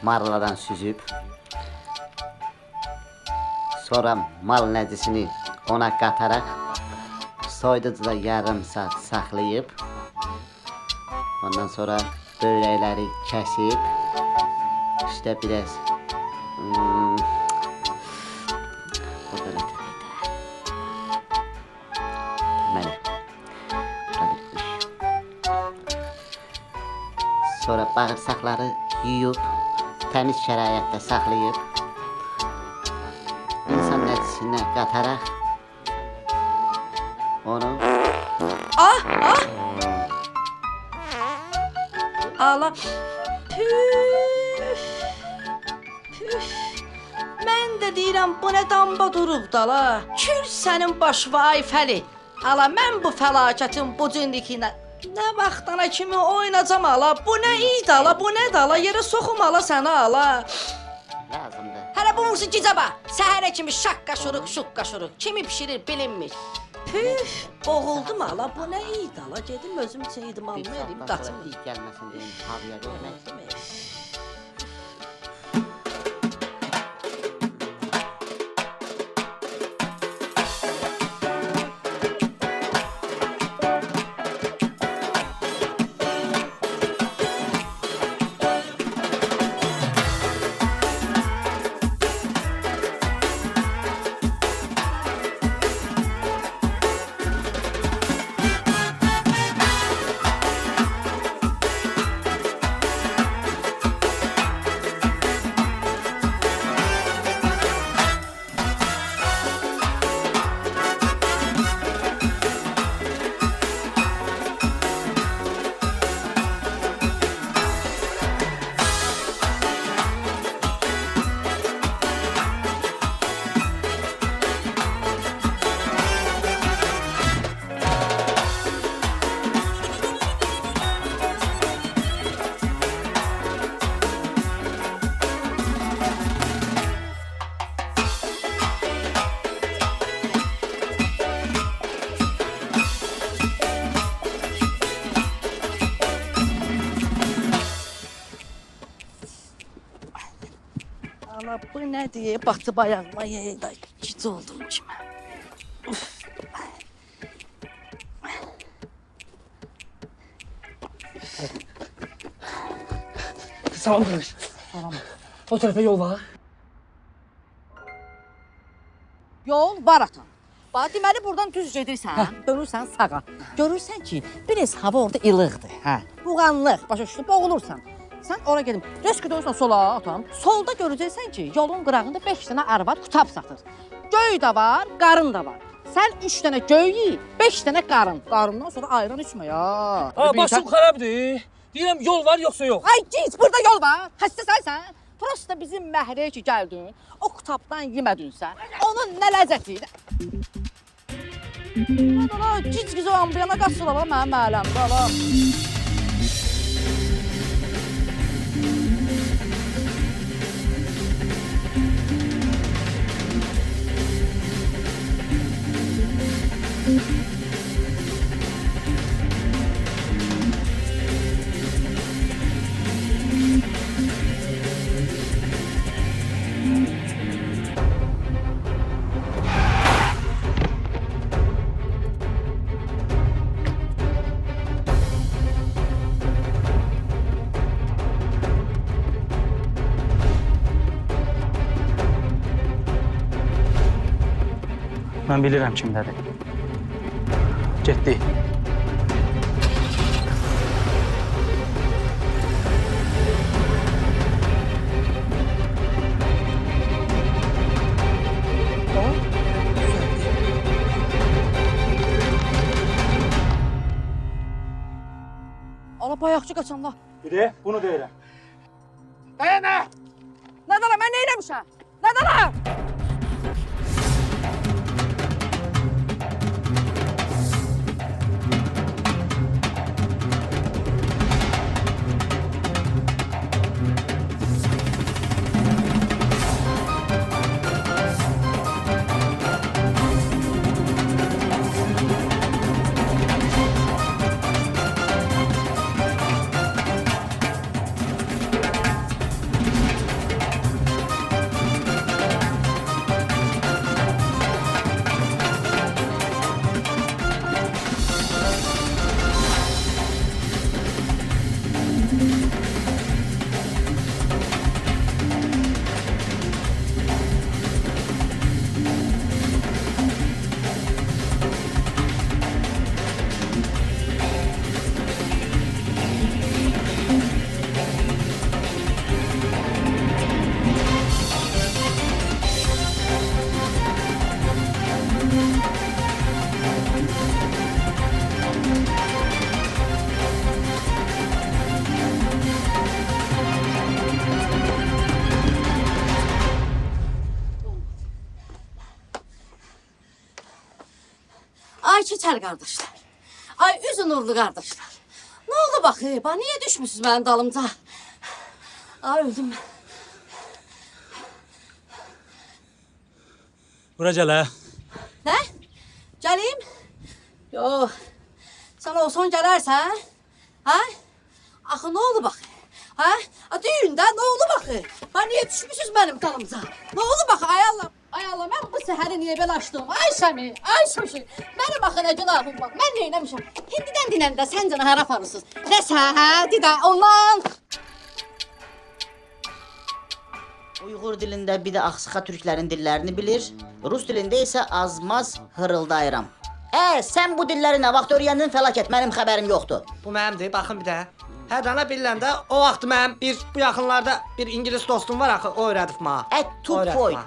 marladan süzüb, sonra mal nəcisini ona qataraq soyuducuda yarım saat saxlayıb, ondan sonra börekləri kəsib, işte biraz sonra bağırsaqları yuyub, təmiz şəraitdə saxlayıb, insan nətisinə qataraq onu Ala. Püf. Mən də deyirəm bu nə damba durub da la. Kür sənin baş vay fəli. Ala mən bu fəlakətin bu cündikinə nə vaxtana kimi oynayacam ala. Bu nə idi ala, bu nə də ala. Yerə soxum ala səni ala. lazımdır. Hələ bu vursun gicaba. Səhərə kimi şaqqa şuruq, şuqqa şuruq. Kimi pişirir bilinmir. Püf, boğuldum ala. Bu nə idi ala. Gedim özüm üçün idim alma edim, qaçım. İlk gəlməsin deyim, haviyə vermək. Ala bu nə deyə batıb ayağıma yeyəndə gic oldum kimi. Salam qardaş. Salam. O tərəfə yol var. Yol var atan. Bax, deməli buradan düz gedirsən, dönürsən sağa. Görürsən ki, biraz hava orada ilıqdır. Buğanlıq, başa düşdün, boğulursan. Sən ora gedin. Rəsk dönürsən sola atam. Solda görəcəksən ki, yolun qırağında 5 dənə arvad qutab satır. Göy də var, qarın da var. Sən 3 dənə göy yey, 5 dənə qarın. Qarından sonra ayran içmə ya. Başım xarabdır. Deyirəm yol var yoxsa yox? Ay gic, burada yol var. Xəstəsən sən. Prosta bizim məhəlləyə ki gəldin, o qutabdan yemədinsə, onun nə ləzzəti idi? Ala, gic-gic o ambiyana qaçsın ala mənim məhəlləmdə ala. Mən bilirəm kimdədir. Getdi. Ala bayaqçı qaçanlar. Bir də bunu deyirəm. Dayana! Nadala, mən nə eləmişəm? Nadala! Ay keçəl qardaşlar. Ay üzün uğurlu qardaşlar. Nə oldu bax, niyə düşmüsünüz mənim dalımca? Ay öldüm mən. Bura gəl hə. Nə? Gəlim? Yox. Sən olsan gələrsən? Hə? Axı nə oldu bax? Hə? Deyin də, nə oldu bax? Niyə düşmüsünüz mənim dalımca? Nə oldu bax, ay Allah? Ay Allah, mən bu səhəri niyə belə açdım? Ay Şəmi, ay Şuşu. Mənim axı nə günahım var? Mən neynəmişəm? Hindidən dinəndə sən canı hara aparırsınız? Nəsə, hə? Didə, ondan. Uyğur dilində bir də Ağsıxa türklərin dillərini bilir. Rus dilində isə azmaz hırıldayıram. Sən bu dilləri nə vaxt öyrəndin fəlakət, mənim xəbərim yoxdur. Bu mənimdir, baxın bir də. Hər dana biləndə o vaxt mənim bu yaxınlarda bir ingilis dostum var axı, o öyrədib mənə.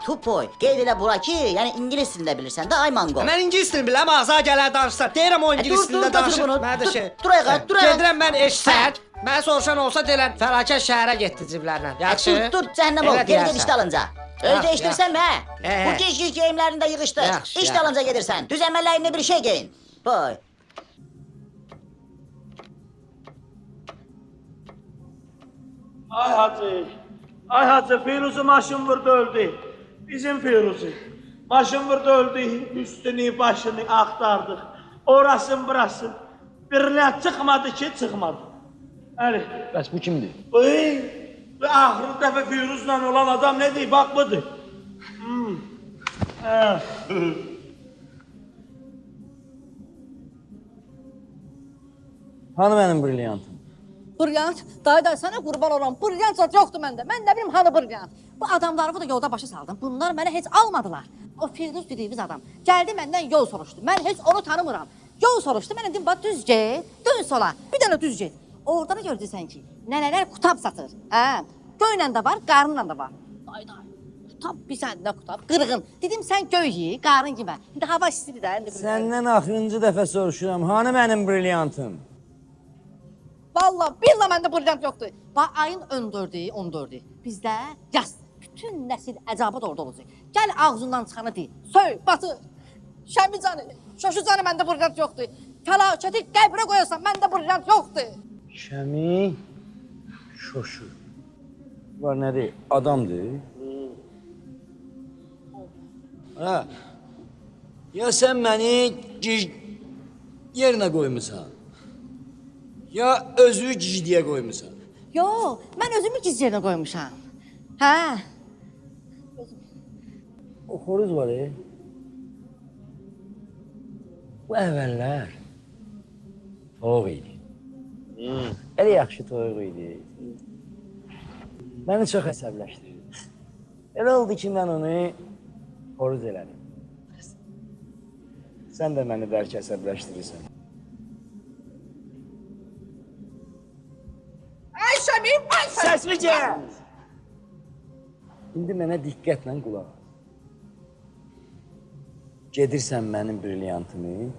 Tupoy. Qeyd elə bura ki, yəni ingilis dilində bilirsən də, ay mango. Mən ingilis dilini biləm, ağza gələr danışsa. Deyirəm o ingilis dilində danışır. Mənə də şey. Dur ayağa. Gedirəm mən eşsən. Mənə soruşan olsa deyilən fəlakət şəhərə getdi ciblərlə. Yaxşı. Dur, cəhənnəm ol, geri iş dalınca. Öyle değiştirsen mi ha? Bu giy giyimlerinde yığıştır. İş dalınca gelirsen. Düz emellerinde bir şey giyin. Boy. Ay hacı, Firuzu maşın vurdu öldü. Bizim Firuzu. Maşın vurdu öldü, üstünü başını aktardık. Orasın burasın. Birine çıkmadı ki çıkmadı. Öyle. Bəs bu kimdir? Bu ahırı dəfə Firuzla olan adam ne deyip bak budur. Hanı mənim brilyantım? Brilliant, dayı sənə qurban olam. Brilliant zat yoxdur məndə. Mən nə bilim hanı brilliant. Bu adamları da yolda başa saldım. Bunlar mənə heç almadılar. O Firuz dediğimiz adam gəldi məndən yol soruşdu. Mən heç onu tanımıram. Yol soruşdu. Mən dedim bax düz get, dön sola. Bir dənə düz get. Orada da gördüsən ki, nənələr kutab satır. Hə, göylə də var, qarınla da var. Dayı, kutab bir səndə kutab, qırğın. Dedim sən göy ye, qarın yemə. İndi hava istidir də. Səndən axırıncı dəfə soruşuram. Hanı mənim brilyantım? Vallahi billah məndə brilliant yoxdur. Bax ayın 14-ü. Bizdə yaz. Bütün nəsil əcabət orada olacaq. Gəl ağzından çıxanı deyil. Söy, batır. Şəmi canı, şoşu canı məndə brilliant yoxdur. Fəlakəti qəbrə qoyasan məndə brilliant yoxdur. Şəmi, şoşu. Var nədir? Adamdır. Ha. Ya sən məni yerinə qoymusan. Ya özü gizliyə qoymusan. Yox, mən özümü gizliyinə qoymuşam. Hə. O xoruz var Bu əvvəllər toyuq idi. Elə yaxşı toyuq idi. Məni çox əsəbləşdirirdi. Elə oldu ki, mən onu xoruz elədim. Sən də məni bəlkə əsəbləşdirirsən. Ay Şəmim, ay Şəmim. Səsmi gəl! İndi mənə diqqətlə qulaq as. Gedirsən mənim brilyantımı,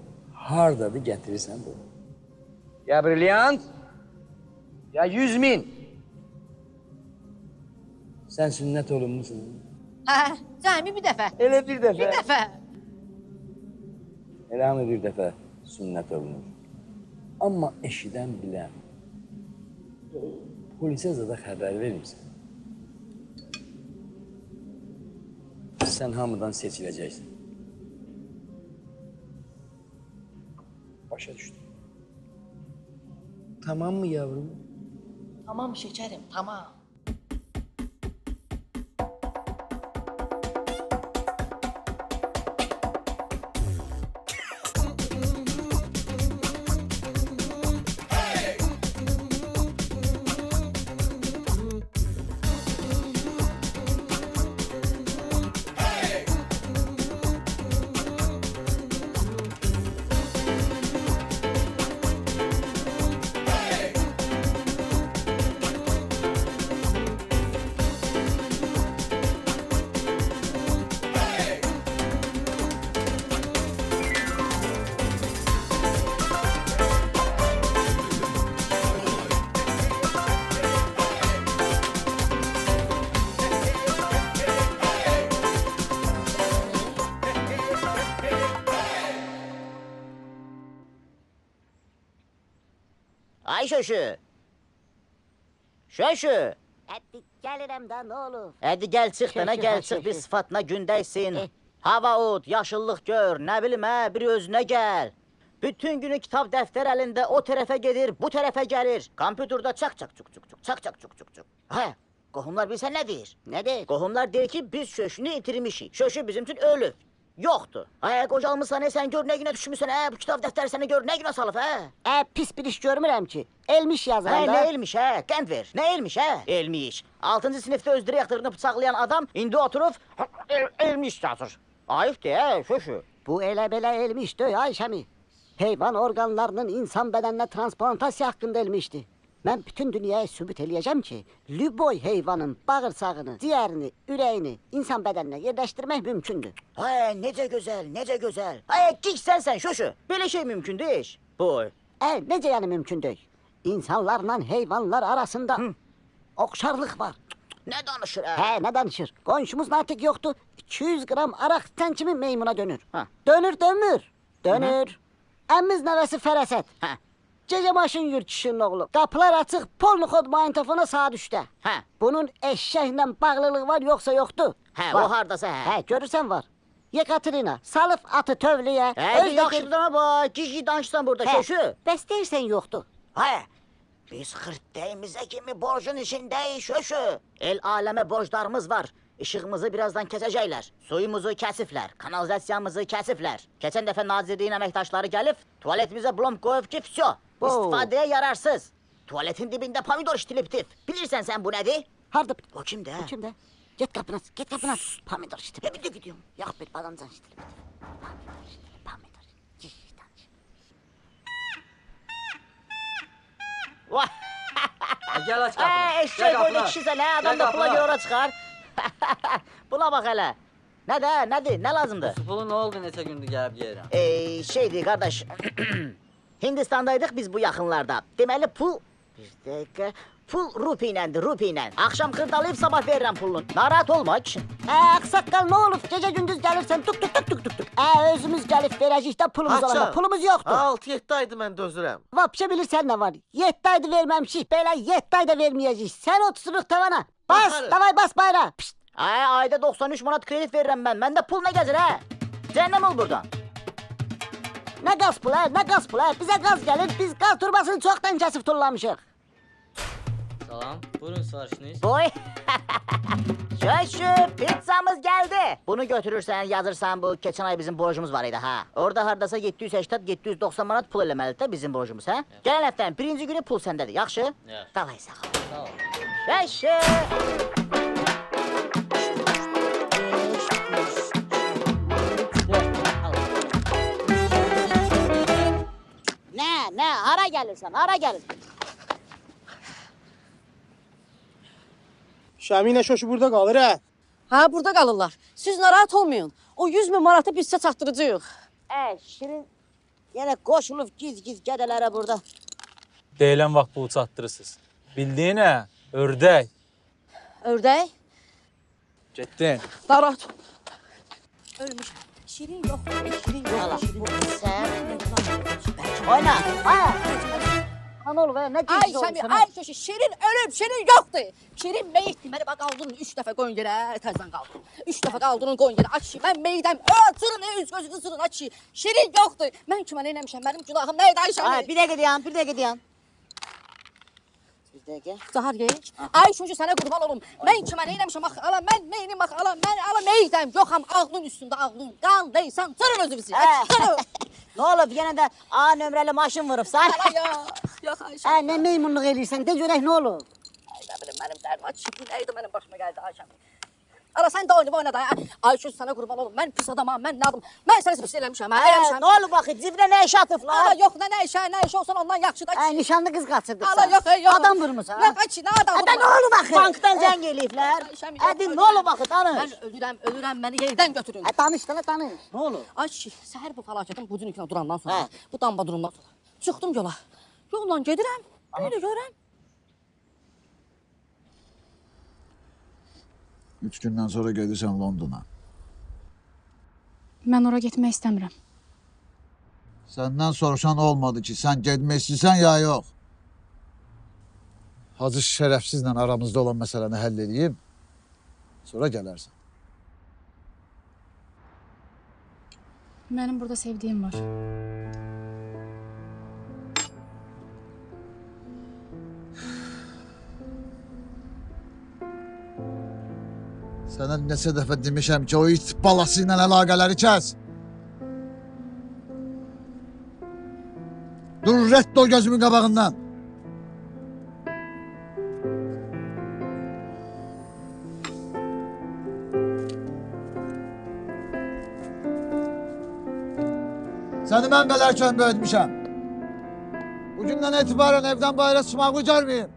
hardadır gətirirsən bu? Ya brilyant, ya 100.000. Sən sünnət olunmusun. Hə, cəmi bir dəfə. Elə bir dəfə. Bir dəfə. Elə mi bir dəfə sünnət olunur. Amma eşidən bilən. Polisə zada xəbər verirsən. Sən hamıdan seçiləcəksin. Başa düşdüm. Tamam mı yavrum? Tamam şekerim, tamam. Ay şöşü. Şöşü. Hadi gelirim de ne olur. Hadi gel çık dana Şöşü, gel ha, çık bir şöşü. sıfatına gündəysin. Eh. Hava ut, yaşıllıq gör, nə bilim bir özünə gəl. Bütün günü kitab dəftər əlində o tərəfə gedir, bu tərəfə gəlir. Kompüterdə çak çak çuk çuk çuk, çak çak çuk çuk çuk. Hə, qohumlar bilsən nə deyir? Ne de? Qohumlar deyir ki, biz şöşünü itirmişik. Şöşü bizim üçün ölüb. Yoxdur. Ay qocalmısan, sən gör nə günə düşmüsən, bu kitab dəftəri səni gör nə günə salıb, Pis bir iş görmürəm ki. Elmiş yazıram da. Nə elmiş, qənd ver. Nə elmiş, Elmiş. 6-cı sinifdə öz direktorunu bıçaqlayan adam indi oturub elmiş yazır. Ayıbdır, şöşü. Bu elə belə elmiş döy Ayşəmi. Heyvan organlarının insan bədeninə transplantasiya haqqında elmişdi. Mən bütün dünyaya sübut eləyəcəm ki, lüboy heyvanın bağırsağını, ciyərini, ürəyini insan bədəninə yerləşdirmək mümkündür. Ay, necə gözəl, necə gözəl. Ay, giksən şöşü. Belə şey mümkündür iş. Boy. Necə yəni mümkündür? İnsanlarla heyvanlar arasında oxşarlıq var. Nə danışır, Nə danışır? Qonşumuz artıq yoxdur. 200 qram araq sən kimi meymuna dönür. Ha. Dönür. Əmmiz nəvəsi Fərəsət. Hə. Gecə maşın yür kişinin oğlu. Qapılar açıq, polnuxod mantofona saat 3-də. Hə. Bunun eşşəklə bağlılığı var yoxsa yoxdur? Hə, Var. o hardasa, Görürsən var. Yekaterina, salıb atı tövləyə. Bir yaxşıdana bax, gigi danışsan burada, şöşü. Bəs deyirsən yoxdur. Biz xırtdəyimizə kimi borcun içindəyik, şöşü. El aləmə borclarımız var. İşığımızı birazdan kesəcəklər. Suyumuzu kəsiflər, kanalizasiyamızı kəsiflər. Keçən dəfə nazirliyin əməkdaşları gəlib, tuvaletimizə blom qoyub ki, vsyo, istifadəyə yararsız. Tuvaletin dibində pomidor iştilibdir. Bilirsən sən bu nədir? Harda? O kimdir, O kimdə? Get qapına, Pomidor iştilib. Bir də gidiyorum. Yox, bir balancan iştilib. Pomidor. Vay! Gəl aç qapını. Eşək qoydu kişisə, nə adam da pula görə ora çıxar. Buna bax hələ. Nədir, nə lazımdır? Pulu nə oldu neçə gündür gəlib yeyirəm? Şeydir qardaş. Hindistandaydıq biz bu yaxınlarda. Deməli pul... Bir dəqiqə... Pul rupi ilə. Axşam xırdalayıb sabah verirəm pulunu. Narahat olma kişi. Ağsaqqal nə olub? Gecə gündüz gəlirsən tuk. Özümüz gəlib verəcəyik də pulumuz olanda. Pulumuz yoxdur. 6-7 aydır mən dözürəm. Vapşa bilirsən nə var? 7 ayda verməmişik, belə 7 ayda verməyəcəyik. Sən oturuq tavana. Bas, Baxarıq. davay bas bayra. Pişt. Ayda 93 manat kredit verirəm mən. Məndə pul nə gəzir, Cəhənnəm ol buradan. Nə qaz pul, Bizə qaz gəlir, biz qaz turbasını çoxdan kəsib tullamışıq. Salam, buyurun sifarişiniz. Boy. Şöşü, pizzamız geldi. Bunu götürürsən, yazırsan bu keçən ay bizim borcumuz var idi, Orada hardasa 780-790 manat pul eləməlidir də bizim borcumuz, Gələn həftənin birinci günü pul səndədir, yaxşı? Yaxşı. Davay, sağ ol. Sağ ol. Şöşü. Nə, hara gəlirsən, hara gəlirsən? Şəmi ilə şoşu burada qalır, Ha, burada qalırlar. Siz narahat olmayın. O 100 min manatı biz sizə çatdıracağıq. Şirin yenə qoşulub giz gədələrə burada. Deyilən vaxt pul çatdırırsınız. Bildiyin ördək. Ördək? Getdin. Narahat. Ölmüş. Şirin yoxdur, Ala, bu sən. Oyna. Ana olub, nə Ay gizli Şəmi, olursan? ay Şəşi, Şirin ölüb, Şirin yoxdur. Şirin meyitdir, məni bax qaldırın 3 dəfə qoyun yerə, təzdən qaldırın. 3 dəfə qaldırın qoyun yerə, aç ki, mən meydəm, sırın, üz gözünü sırın, aç ki. Şirin yoxdur. Mən kimə neyləmişəm, mənim günahım nə idi ay Şəmi? Bir dəqiqə dayan. Bir dəqiqə. Zahar geç. Ay Şəşi, sənə qurban olum. Mən kimə neyləmişəm, ax, ala, mən neynim, ax, ala, mən meydəm, yoxam, ağlın üstündə, ağlın. Qan deysən, sırın özünüzü, sırın. Nə olub, yenə də A nömrəli maşın vurubsan? Yox, ay Şəmi. Nə meymunluq eləyirsən, de görək nə olub? Ay, nə bilim, mənim dərdim, aç ki, nə idi mənim başıma gəldi, ay Şəmi. Ala, sən də oyna da, ay Şəşi, sənə qurban olum. Mən pis adamam, mən nə adım, mən sənə pis eləmişəm, eləmişəm. Nə olub axı, cibinə nə iş atıblar? Ala, yox, nə iş olsan ondan yaxşıdır. Nişanlı qız qaçırdıq Ala, yox, yox. Adam vurmusan? Yox, ay ki, nə adam Nə olub axı? Bankdan zəng eləyiblər. Nə olub axı, danış. Mən ölürəm, məni yerdən götürün. Danış, danış. Nə olub? Ay ki, səhər bu fəlakətin bu cünüklə durandan sonra, bu damba durumdan sonra çıxdım yola. Yolla gedirəm, bir də görəm. 3 gündən sonra gedirsən Londona. Mən ora getmək istəmirəm. Səndən soruşan olmadı ki, sən getmək istəyirsən ya yox. Hacı şərəfsizlə aramızda olan məsələni həll edeyim. Sonra gələrsən. Benim burada sevdiğim var. Sənə neçə dəfə demişəm ki, o it balası ilə əlaqələri kəs. Dur, rədd ol gözümün qabağından. Səni mən qədərkən böyütmüşəm. Bugündən etibarən evdən bayıra çıxmağı görməyim.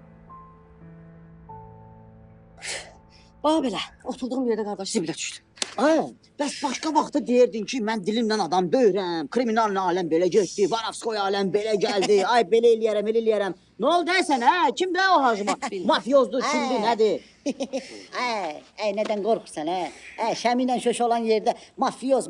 Bax belə, oturduğum yerdə qardaş zibilə düşdü. Ay, bəs başqa vaxtda deyirdin ki, mən dilimlə adam döyürəm, kriminal aləm belə getdi, Varavskoy aləm belə gəldi, ay belə eləyərəm, elə eləyərəm. Nə oldu sən, hə? Kimdə o hacıma? Mafyozdur, kimdir, nədir? Ay, nədən qorxursan, hə? Şəmi ilə şöş olan yerdə mafyoz,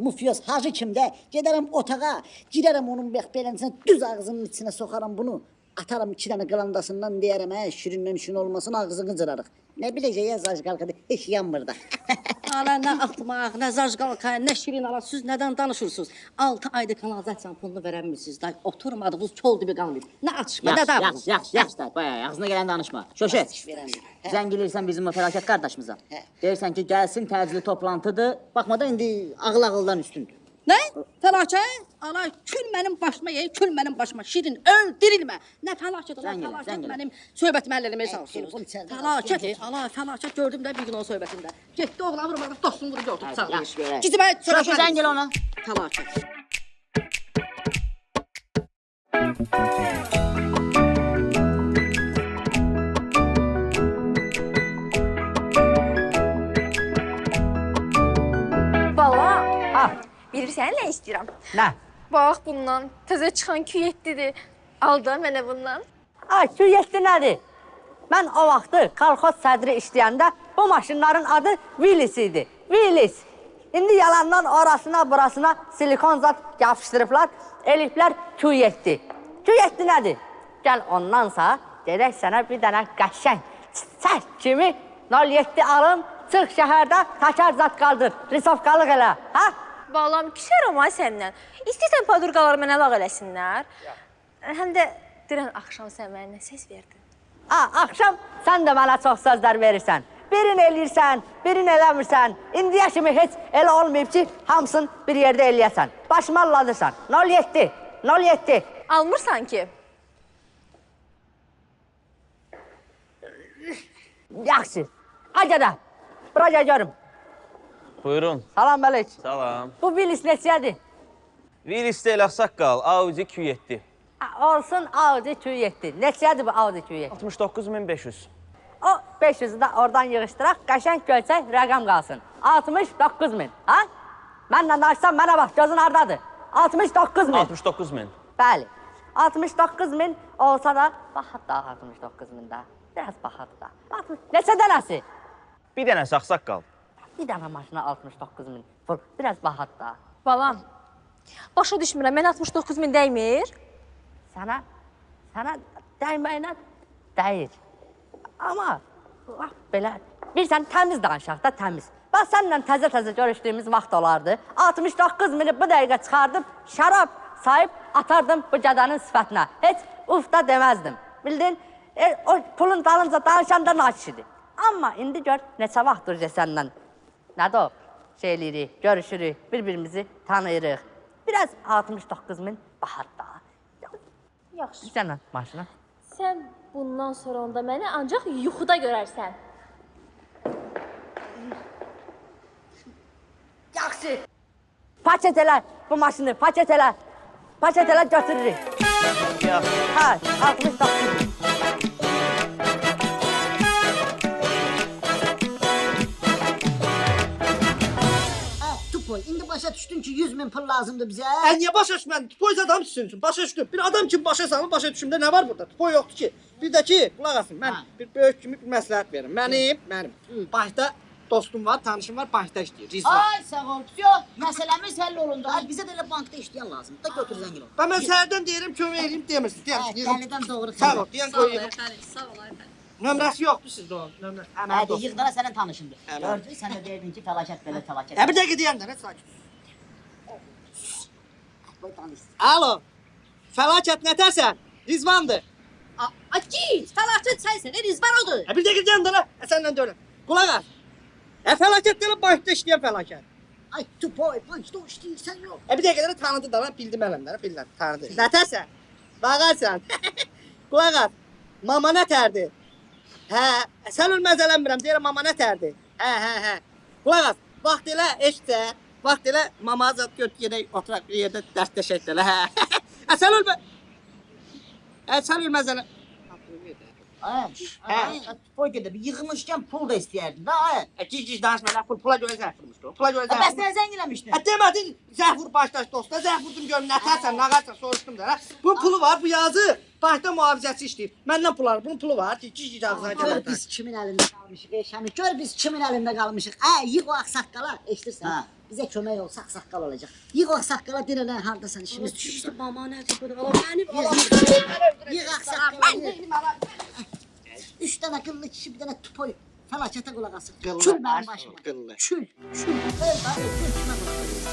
hacı kimdə? Gedərəm otağa, girərəm onun beləncəsinə, düz ağzının içinə soxaram bunu. Atarım 2 dənə qılandasından deyərəm, hə, şirindən şirin olmasın, ağzını cırarıq. Nə biləcək, zaj qalqadı, heç yanmır da. Ala nə atmaq, nə zaj qalqa, nə şirin ala, siz nədən danışırsınız? 6 ayda kanalizasiyanın pulunu verəmmisiniz, da oturmadığınız kol dibi qalmayıb. Nə açma, nə davranız? Yaxşı, bayağı, ağzına gələn danışma. Şöşə, zəng eləyirsən bizim o fəlakət qardaşımıza. Deyirsən ki, gəlsin, təcili toplantıdır, baxmadan indi ağıl-ağıldan üstündür. Nə? Fəlakət? Ala, kül mənim başıma ye, kül mənim başıma. Şirin, öl, dirilmə. Nə fəlakət, ala, fəlakət mənim söhbətimi həll eləməyə çalışırsınız. Fəlakət, ala, fəlakət gördüm də bir gün o söhbətində. Getdi oğlan vurmadı, dostum vurub gördüm, sağ olun. Gidimə, Şöşə, zəng elə ona. Fəlakət. Bala, Ha, bilirsən nə istəyirəm? nə? Bax bundan, təzə çıxan Q7-dir. Al da mənə bundan. Ay, Q7 nədir? Mən o vaxtı kolxoz sədri işləyəndə bu maşınların adı Willis idi. Willis. İndi yalandan orasına burasına silikon zat yapışdırıblar, eliflər Q7. Q7 nədir? Gəl ondansa, gedək sənə bir dənə qəşəng, çiçək kimi 07 alım, çıx şəhərdə təkər zat qaldır, risovqalıq elə, hə? Balam, küsərəm ay səndən. İstəyirsən padurqaları mənə lağ eləsinlər. Həm də dirən axşam sən mənə səs verdin. Axşam sən də mənə çox sözlər verirsən. Birini eləyirsən, birini eləmirsən. İndiyə kimi heç elə olmayıb ki, hamısını bir yerdə eləyəsən. Başıma alladırsan. 07, 07. Almırsan ki? Yaxşı. Hadi da, bura gəl görüm. Buyurun. Salam Məlik. Salam. Bu Willis neçədir? Willis deyil, Ağsaqqal, Audi Q7. Olsun Audi Q7. Neçədir bu Audi Q7? 69.500. O 500'ü də oradan yığışdıraq, qəşəng gölçək rəqəm qalsın. 69.000, ha? Mənlə danışsam mənə bax, gözün hardadır? 69.000. 69.000. Bəli. 69.000 olsa da, baxat da 69.000 da. Biraz baxat da. Neçə dənəsi? Bir dənəsi Ağsaqqal. Bir dənə maşına 69.000. Vur, biraz baxat da. Balam, başa düşmürəm, mən 69.000 dəymir. Sənə dəyməyinə dəyir. Amma, bax belə, bilirsən, təmiz danışaq da, təmiz. Bax, sənlə təzə-təzə görüşdüyümüz vaxt olardı. 69.000'i bu dəqiqə çıxardım, şərab sayıb atardım bu gədənin sifətinə. Heç uf da deməzdim. Bildin, o pulun dalınca danışanda naçişidir. Amma indi gör, neçə vaxt duracaq səndən. Nədir o? Şey eləyirik, görüşürük, bir-birimizi tanıyırıq. Biraz 69.000 baxat da. Yaxşı. Sənlə maşına. Sən bundan sonra onda məni ancaq yuxuda görərsən. Yaxşı. Paket elə bu maşını, paket elə. Paket elə götürürük. Yaxşı. Hə, 69.000. Tupoy, indi başa düşdün ki 100.000 pul lazımdır bizə. Niyə başa düşmən? Tupoy adam düşsün. Başa düşdüm. Bir adam kim başa salır, başa düşümdə nə var burada? Tupoy yoxdur ki. Bir də ki, qulaq asın, mən bir böyük kimi bir məsləhət verim. Mənim Bayda dostum var, tanışım var, bankda işləyir. Rizvan. Ay sağ ol. Yox, məsələmiz həll olundu. Ay bizə də elə bankda işləyən lazımdır. Da götür zəngin ol. Mən səhərdən deyirəm, kömək eləyim demirsən. Dəlidən doğru. Sağ ol, deyən qoyayım. Sağ ol, əfərim. Nömrəsi yoxdur sizdə onun. Nömrəsi. Hadi yığdana sənin tanışındır. Əmin. Gördün, sən də deyirdin ki, fəlakət belə fəlakət. Bir dəqiqə deyəm də, nə sakin. Qoy danış. Alo. Fəlakət nətərsən? Rizvandır. Git, fəlakət sənsən, Rizvan odur. Bir dəqiqə deyəm də, səndən də öyle. Qulaq as. Fəlakət deyil, bankda işləyən fəlakət. Ay tupoy, bankda işləyirsən yox. Bir dəqiqə də tanıdı da, bildim ələmdən, bildim, tanıdı. Nətərsən? Bağarsan. Qulaq as. Mama nətərdir? Hə, sən ölməz eləmirəm, deyirəm mama nətərdir? Hə. Qulaq as. Vaxt elə, eşitsə. Vaxt elə, mama azad göt gedək, oturaq bir yerdə dəstəşək elə, hə. Sən ölmə. Sən ölməz elə. Tupoy gedə, bir yığmışkən pul da istəyərdin, da. Gic danışma, nə pula görə zəh vurmuşdu. Pula görə zəh. Bəs nə zəng eləmişdin? Demədin, zəh vur başdaş dosta, zəh vurdum görüm nətərsən, nağarsan, soruşdum da. Bu pulu var, bu yazı. Bankda mühafizəçi işləyir. Məndən pul alır, bunun pulu var. Gic ağzına Gör gəlir. biz kimin əlində qalmışıq, Şəmi. Gör biz kimin əlində qalmışıq. Yığ o ağsaqqala, eşidirsən? Bizə kömək olsa ağsaqqal olacaq. Yığ o ağsaqqala deyirlər, hardasan işimiz düşübsə. Mama nədir bu? Mənim Yığ ağsaqqala. 3 dənə qıllı kişi, bir dənə tupoy. Fəlakətə qulaq asır. Kül mənim başıma. Kül. Ver da, kül kimə qulaq asır.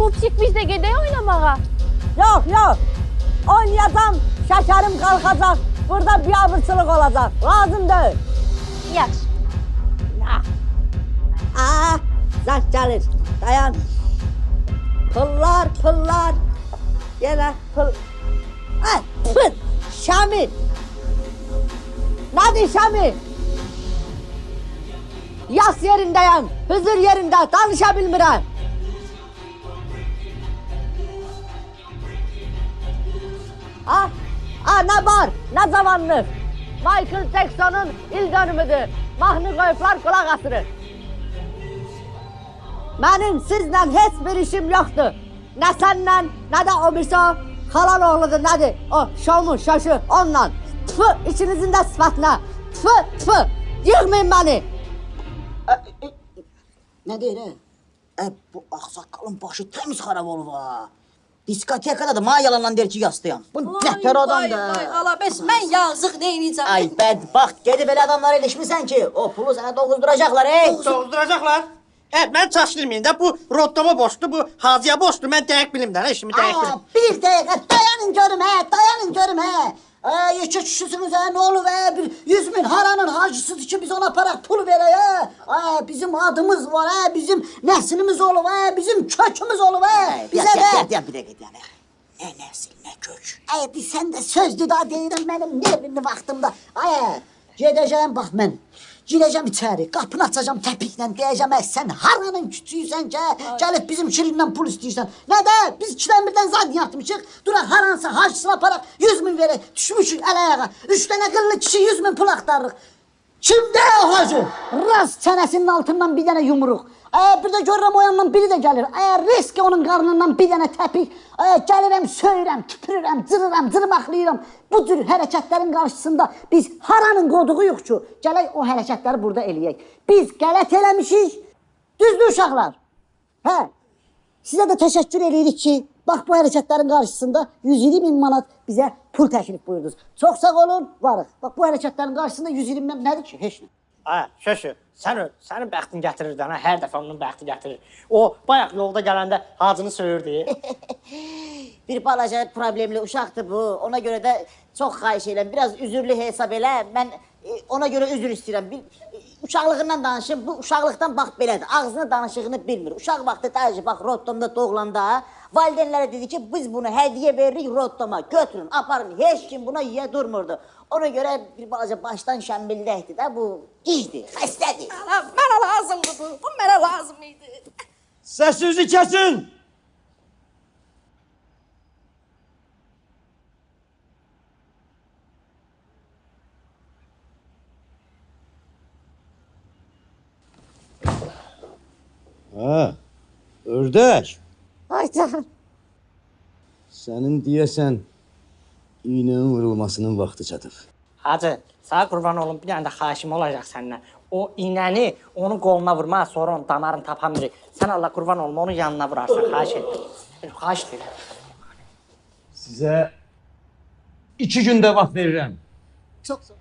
Pupsik biz də gedək oynamağa. Yox. Oynayacam, şəkərim qalxacaq. Burada biabırçılıq olacaq. Lazım deyil. Yaxşı. Zəng gəlir. Dayan. Pullar. Yenə pul. Pıt. Şəmi. Nədir Şəmi? Yas yerindəyəm. Hüzür yerində. Danışa bilmirəm. Nə var, nə zamanlıq. Michael Jackson'un il dönümüdür. Mahnı qoyublar, qulaq asırıq. Mənim sizlə heç bir işim yoxdur. Nə sənlə, nə də o birisi o xalan oğludur, nədir? O şomu, şoşu, onunla. Tfı, içinizin də sıfatına. Tfı, yığmayın məni. Nə deyir, bu ağsaqqalın başı təmiz xarab olub, ha. Diskotekada da mənə yalandan deyir ki, yastıyam. Bu nətər adamdır. Ala, bəs mən yazıq neyniyəcəm? Ay bədbaxt, gedib elə adamlara ilişmirsən ki, o pulu sənə doğuzduracaqlar, Doğuzduracaqlar. Mən çaşdırmayın da, bu roddoma boşdur, bu hacıya boşdur. Mən dəqiq bilim də, işimi dəqiq bilim. Bir dəqiqə, dayanın görüm, Yekə kişisiniz, nə olub, bir 100 min haranın hacısıdır ki, biz ona paraq pul verək, bizim adımız var, bizim nəslimiz olub, bizim kökümüz olub, bizə də... Bir dəqiqə, nə nəsil, nə kök? Sən də sözdür da deyirəm, mənim nervimli vaxtımda. Gedəcəm, bax mən, girəcəm içəri, qapını açacam təpiklə, deyəcəm, sən haranın küçüysən ki, gəlib bizim şirindən pul istəyirsən. Nə də, biz 2-dən birdən zad yatmışıq, duraq haransa hacısına paraq 100 min verək, düşmüşük əl-ayağa, 3 dənə qıllı kişi 100 min pul axtarırıq. Kimdə o hacı? Rast çənəsinin altından bir dənə yumruq. Bir də görürəm o yandan biri də gəlir. Riski onun qarnından bir dənə təpik. Gəlirəm, söyürəm, tüpürürəm, cırmaqlayıram. Bu cür hərəkətlərin qarşısında biz haranın qoduğuyuq ki, gələk o hərəkətləri burada eləyək. Biz qələt eləmişik, düzdür uşaqlar? Sizə də təşəkkür edirik ki, bax bu hərəkətlərin qarşısında 120 min manat bizə pul təklif buyurdunuz. Çox sağ olun, varıq. Bax bu hərəkətlərin qarşısında 120 min nədir ki? Heç nə. Şöşü, sənin bəxtin gətirir də, hər dəfə onun bəxti gətirir. O, bayaq yolda gələndə hacını söyürdü. Bir balaca problemli uşaqdır bu, ona görə də çox xahiş edirəm, biraz üzürlü hesab elə, mən ona görə üzr istəyirəm. Uşaqlığından danışım, bu uşaqlıqdan bax belədir, ağzını danışığını bilmir. Uşaq vaxtı təcrübə, bax Rottomda doğulanda, valideynlərə dedi ki, biz bunu hədiyyə veririk Rottoma, götürün, aparın, heç kim buna yiyə durmurdu. Ona görə bir balaca başdan şəmbildəkdir də, bu gicdir, xəstədir. Mənə lazımdır bu mənə lazım idi. Səsinizi kəsin! Ha, ördək. Ay canım. Sənin deyəsən iynənin vurulmasının vaxtı çatıb. Hacı, sağ qurban olum, bir dənə də xahişim olacaq səndən. O iynəni onun qoluna vurma, sonra onun damarını tapan biri. Sən Allah qurban olum, onun yanına vurarsan, xahiş edirəm. Xahiş edirəm. Sizə 2 gündə vaxt verirəm. Çok sağ ol.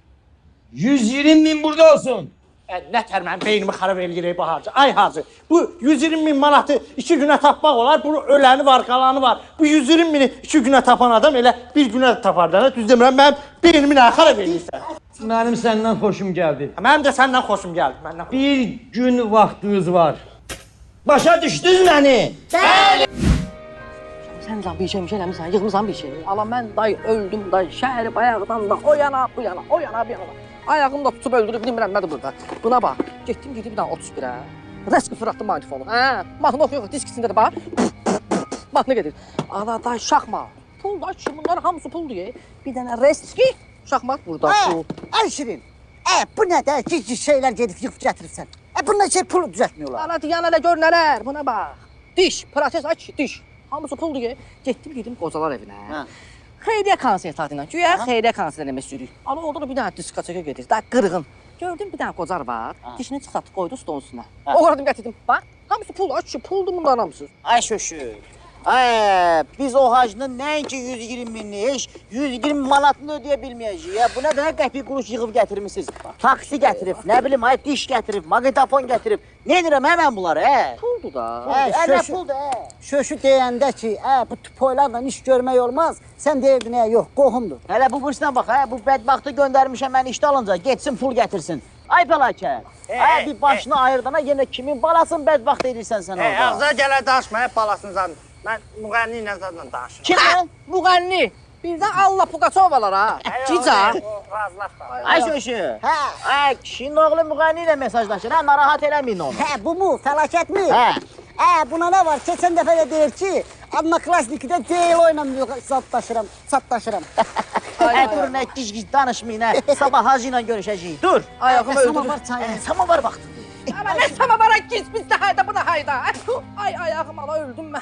120 min burada olsun. Nətər mənim beynimi xarab eləyir bu hacı. Ay hacı, bu 120 min manatı 2 günə tapmaq olar. Bunun öləni var, qalanı var. Bu 120 mini 2 günə tapan adam elə bir günə də tapar da. Düz demirəm, mənim beynimi nə xarab eləyirsən. Mənim səndən xoşum gəldi. Mənim də səndən xoşum gəldi. Məndən. Bir gün vaxtınız var. Başa düşdünüz məni? Sən zam bir şey eləmirsən, yığmısan bir şey. Ala mən day öldüm day, şəhəri bayaqdan da o yana, bu yana, o yana, bu yana. Ayağımı da tutub öldürüb bilmirəm nədir burada. Buna bax, getdim bir dənə 31-ə. Rəsmi fırlatdım magnitofonu. Hə, mahnı oxuyuq, disk içində də bax. Mahnı gedir. Ala day şaxmat. Pul da ki, bunlar hamısı pul deyə. Bir dənə reski şaxmat burada. Pul. Ay Şirin. Bu ne de gizli şeyler gedib yığıb gətiribsən. Bunlar şey pulu düzəltmiyorlar. Ala diyan elə gör nələr, buna bax. Diş, proses aç, diş. Hamısı pul deyə. Getdim gedim qocalar evinə. Xeyriyyə konsert adıyla. Güya xeyriyyə konsert eləmək istəyirik. Ana orada da bir dənə diskoteka gedir. Daha qırğın. Gördüm bir dənə qocar var. Dişini çıxartdı, qoydu stolun üstünə. Oğradım gətirdim. Bax, hamısı pul, aç, puldur bunların hamısı. Ay şöşü. Ay, biz o hacının nəinki 120 minlik, 120 manatını ödəyə bilməyəcəyik ya. Bu nə qədər qəpik quruş yığıb gətirmisiniz? Taksi gətirib, nə bilim, ay diş gətirib, maqnitofon gətirib. Nə edirəm mən bunları, Puldur da. Nə puldur, Şöşü deyəndə ki, bu toylarla iş görmək olmaz. Sən deyirdin, yox, qohumdur. Hələ bu bursuna bax, bu bədbaxtı göndərmişəm mən işdə alınca, getsin pul gətirsin. Ay fəlakət. Ay bir başını ayırdana yenə kimin balasını bədbaxt edirsən sən orada? Ağza gələ danışma, hep balasını zaten. Mən müğənni ilə zaten danışıram. Kim lan? Müğənni. Birdən Allah Pugaçovalar ha. Cica. Razılaşma. Ay şöşü. Ay kişinin oğlu müğənni ilə mesajlaşır, narahat eləməyin onu. Bu mu? Fəlakət mi? Buna nə var? Keçən dəfə də deyir ki, Adnaklasnikdə deyil oynamıyor, çatlaşıram. Durun, gic danışmayın, sabah hacı ilə görüşəcəyik. Dur. Ayağımı öldürür. Samavar çayı. Samavar vaxtıdır. Ama ne samavara git biz de hayda bu da hayda. Ay ayağım ala öldüm ben.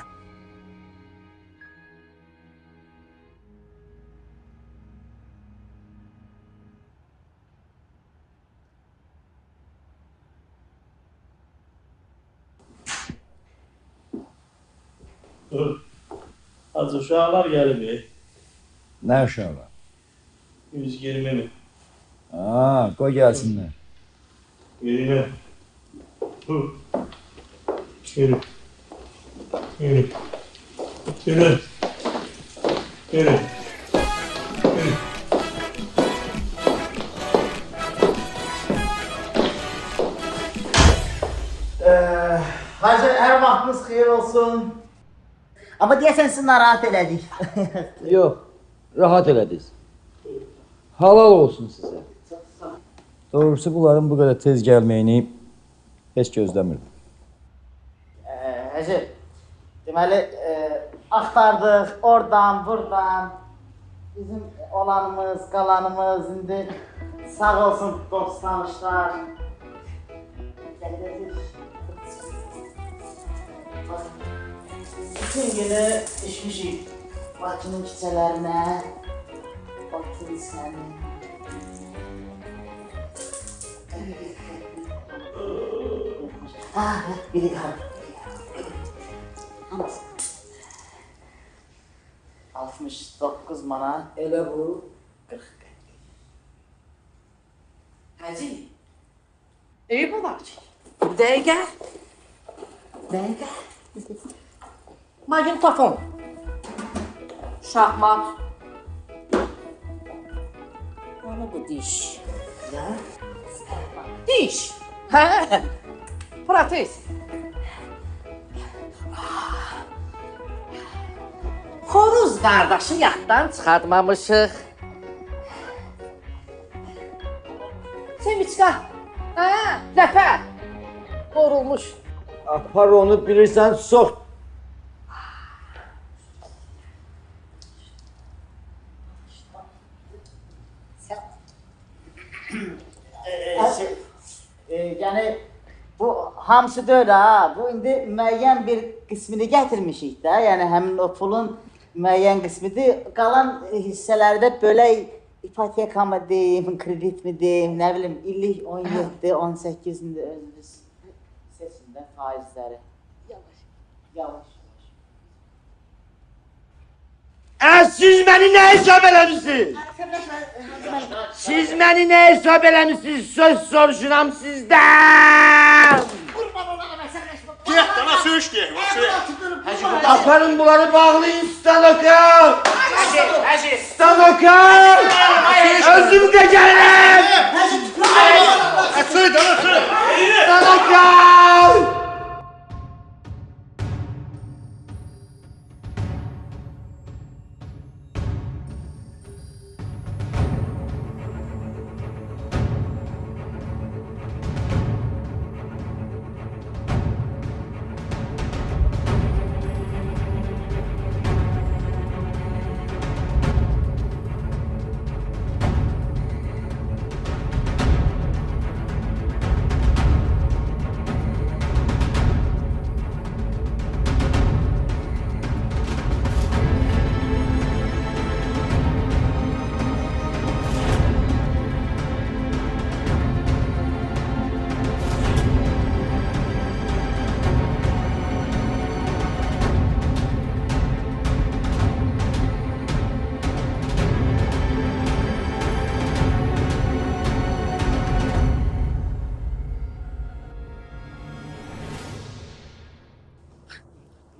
Dur. Hacı uşaqlar gəlib. Nə uşaqlar? 120 min. Qoy gəlsinlər. Yürü. Dur. Yürü. Yürü. Yürü. Yürü. Hacı, hər vaxtınız xeyir olsun. Amma deyəsən sizi narahat elədik. Yox, rahat elədiniz. Halal olsun sizə. Doğrusu bunların bu qədər tez gəlməyini heç gözləmirdim. Hacı, deməli, axtardıq oradan, buradan. Bizim olanımız, qalanımız, indi sağ olsun dost tanışlar. Bütün günü düşmüşük Bakının küçələrinə, Bakın səni. Biri qaldı. 69 manat. Elə bu 40 qəpik. Hacı. İyi bu var. Bir dəqiqə. Magnetofon. Şahmat. Onu bu diş. Ya. Diş. Hə. Protez. Xoruz qardaşı yaddan çıxartmamışıq. Semiçka. Ləpə. Qorulmuş. Apar onu bilirsən, sox. Yəni bu hamısı deyil ha. Bu indi müəyyən bir qismini gətirmişik də. Yəni həmin o pulun müəyyən qismidir. Qalan hissələrdə bölək ipoteka mı deyim, kredit mi deyim, nə bilim illik 17, 18-ində özünüz seçin də faizləri. Yavaş. Siz məni nə hesab eləmişsiniz? Siz məni nə hesab eləmişsiniz? Söz soruşuram sizdən. Gel, dana söğüş diye. Aparın bunları bağlayın stanoka. Stanoka. Özüm de gelirim. Söyle, dana söyle. Stanoka.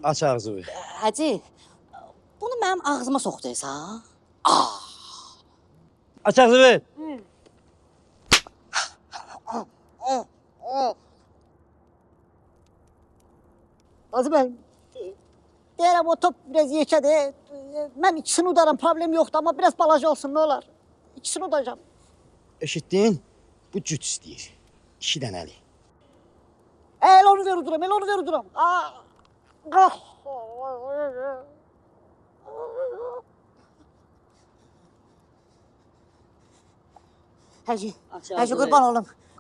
Aç ağzını. Hacı, bunu mənim ağzıma soxduysan? Aç ağzını. Azı ben deyirəm o top biraz yekədir. Mən ikisini udaram, problem yoxdur amma biraz balaca olsun ne olar. İkisini udacağım. Eşitdin? Bu cüt istəyir. 2 dənəli. El onu ver uduram, el onu ver uduram. Hacı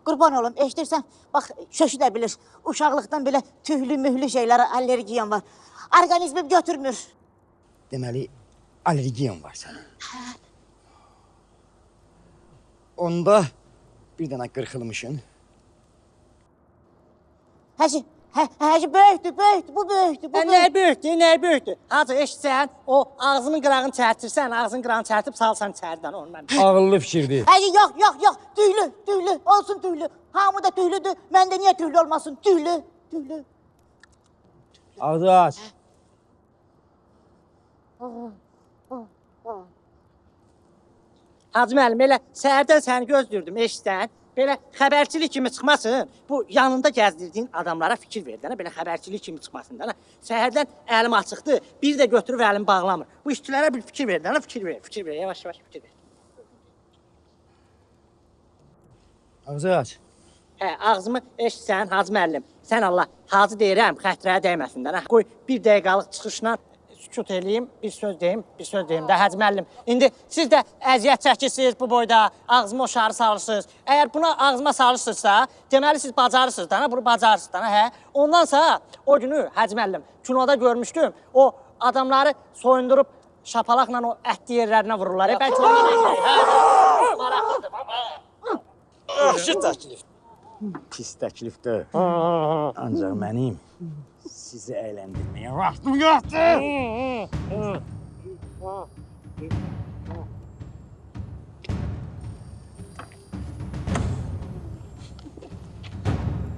qurban olum, eşidirsən, bax, şöşü də bilir, uşaqlıqdan belə tühlü-mühlü şeylərə allergiyam var. Orqanizmim götürmür. Deməli, allergiyan var sənin. Onda bir dənə qırxılmışın. Hacı böyükdür, bu böyükdür. Nə böyükdür? Hacı eşitsən, o ağzının qırağını çərtirsən, ağzının qırağını çərtib salsan içəridən onu mən. Ağıllı fikirdir. Hacı yox, tühlü, olsun tühlü. Hamı da tühlüdür, məndə niyə tühlü olmasın? Tühlü. Ağzı aç. Hacı müəllim, elə səhərdən səni gözlürdüm, eşitsən. Belə xəbərçilik kimi çıxmasın. Bu yanında gəzdirdiyin adamlara fikir ver də, belə xəbərçilik kimi çıxmasın da. Səhərdən əlim açıqdır, bir də götürüb əlimi bağlamır. Bu işçilərə bir fikir ver də, fikir ver, yavaş fikir ver. Ağzı aç. Ağzımı eşitsən, Hacı müəllim. Sən Allah, Hacı deyirəm, xətrəyə dəyməsin də. Qoy bir dəqiqəlik çıxışla sükut eləyim, bir söz deyim də, Hacı müəllim. İndi siz də əziyyət çəkirsiniz bu boyda, ağzımı o şarı salırsınız. Əgər buna ağzıma salırsınızsa, deməli siz bacarırsınız da, bunu bacarırsınız da, hə? Ondansa o günü, Hacı müəllim, kinoda görmüşdüm, o adamları soyundurub şapalaqla o ətli yerlərinə vururlar. Bəlkə maraqlıdır. Yaxşı təklif. Pis təklifdir. Ancaq mənim sizi əyləndirməyə vaxtım yoxdur.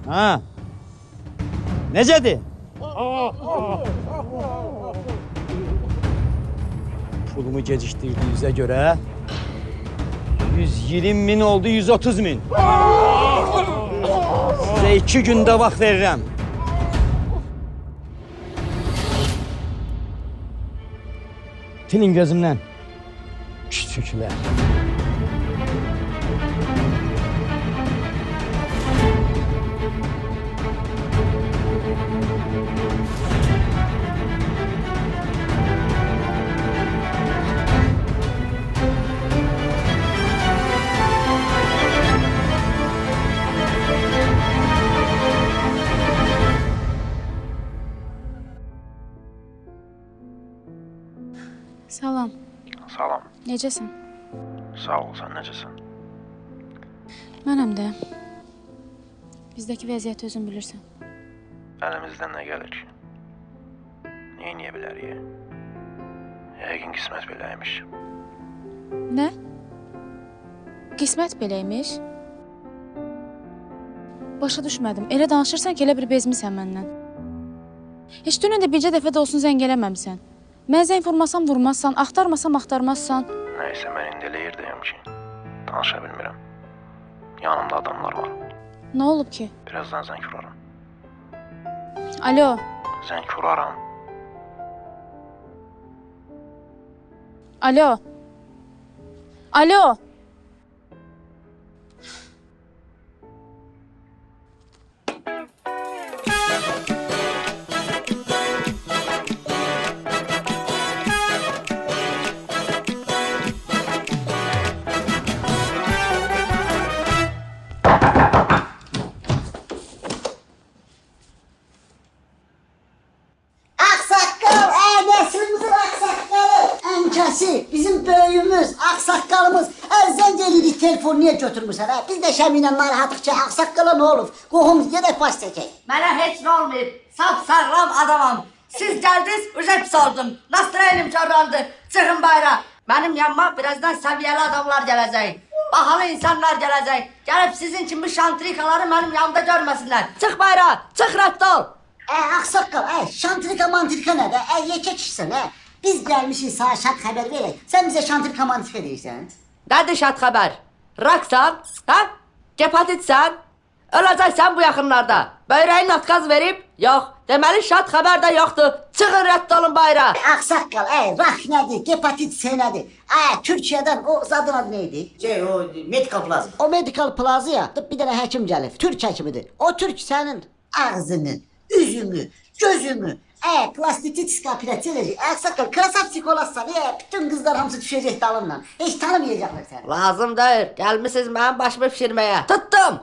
Ha? Necədir? Pulumu gecikdirdiyinizə görə 120 min oldu, 130 min. Sizə 2 gündə vaxt verirəm. Tilin gözümdən. Küçüklər. Salam. Necəsən? Sağ ol, sən necəsən? Mənəm də. Bizdəki vəziyyəti özün bilirsən. Əlimizdən nə gəlir ki? Neyniyə bilərik? Yəqin qismət beləymiş. Nə? Qismət beləymiş? Başa düşmədim. Elə danışırsan ki, elə bir bezmisən məndən. Heç dünən də bircə dəfə də olsun zəng eləməmisən. Mən zəng vurmasam vurmazsan, axtarmasam axtarmazsan. Nəysə, mən indi elə yerdəyəm ki, danışa bilmirəm. Yanımda adamlar var. Nə olub ki? Birazdan zəng vuraram. Alo. Zəng vuraram. Alo. Alo. Aksaqqal, nəslimizin aksaqqalı. Ənkəsi, bizim böyüyümüz, aksaqqalımız. Ərzən gelirik telefonu niyə götürmürsən, hə? Biz də şəminlə narahatıq ki, aksaqqala nə olub? Qohumuz gedək baş çəkək. Mənə heç nə olmayıb. Sap sağlam adamam. Siz gəldiniz, ücret sordum. Nastroyenim çorlandı. Çıxın bayra. Mənim yanıma birazdan səviyyəli adamlar gələcək. Bahalı insanlar gələcək. Gəlib sizin kimi şantrikaları mənim yanımda görməsinlər. Çıx bayra, çıx rədd ol. Aksaqqal, şantrika mantrika nədir? Yekə kişisən, hə? Biz gəlmişik sana şad xəbər verək. Sən bizə şantrika mantrika deyirsən? Nədir şad xəbər? Raksan, hə? Gepatitsən? Öləcəksən bu yaxınlarda. Böyrəyin atqaz verib? Yox. Deməli şad xəbər də yoxdur. Çıxın rədd olun bayra. Aksaqqal, rak nədir? Gepatit C nədir? Türkiyədən o zadın adı neydi? O Medical Plaza. O Medical Plaza'ya bir dənə həkim gəlib. Türk həkimidir. O Türk sənin ağzını, üzünü, gözünü, plastitis operasiya Aksaqqal, krasavçik olassan, bütün qızlar hamısı düşəcək dalından. Heç tanımayacaqlar səni. Lazım deyil. Gəlmisiniz mənim başımı pişirməyə. Tuttum.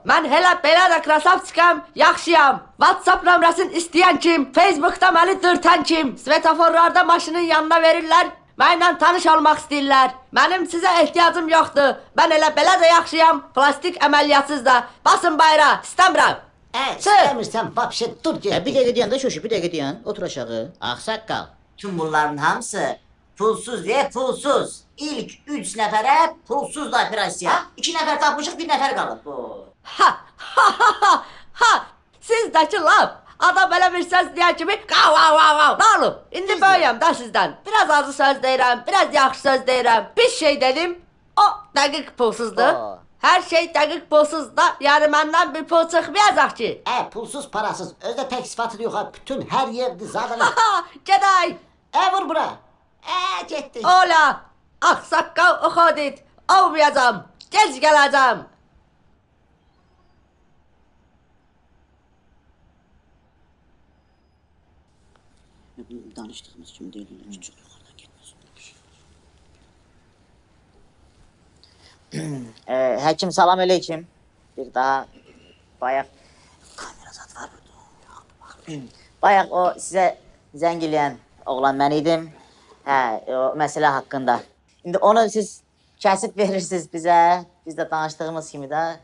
Mən elə belə də krasavçikam, yaxşıyam. WhatsApp nömrəsini istəyən kim? Facebookda məni dürtən kim? Svetoforlarda maşının yanına verirlər. Mənimlə tanış olmaq istəyirlər. Mənim sizə ehtiyacım yoxdur. Mən elə belə də yaxşıyam. Plastik əməliyyatsız da. Basın bayra. İstəmirəm. İstəmirsən, vapşe dur get. Bir dəqiqə deyən də şoşu, bir dəqiqə deyən. Otur aşağı. Aksaqqal. Tüm bunların hamısı pulsuz ve pulsuz. İlk 3 nəfərə pulsuz da operasiya. 2 nəfər tapmışıq, 1 nəfər qalıb. Sizdəki laf. Adam elə bir söz deyən kimi qav. Nə olub? İndi böyüyəm da sizdən. Biraz azı söz deyirəm, biraz yaxşı söz deyirəm. Bir şey dedim, o dəqiq pulsuzdur. Hər şey dəqiq pulsuz da, yəni məndən bir pul çıxmayacaq ki. Pulsuz parasız, özdə tək sıfatı yox, bütün hər yerdir zaten. Gedək. Vur bura. Getdik. Ola, Aksaqqal uxudid, olmayacam, gec gələcəm. Danışdığımız kimi deyirlər ki, çox yuxarıdan getməsin. Həkim salam aleyküm. Bir daha bayaq kamera zat var burada. Bayaq o sizə zəng eləyən oğlan mən idim. O məsələ haqqında. İndi onu siz kəsib verirsiniz bizə. Biz də danışdığımız kimi də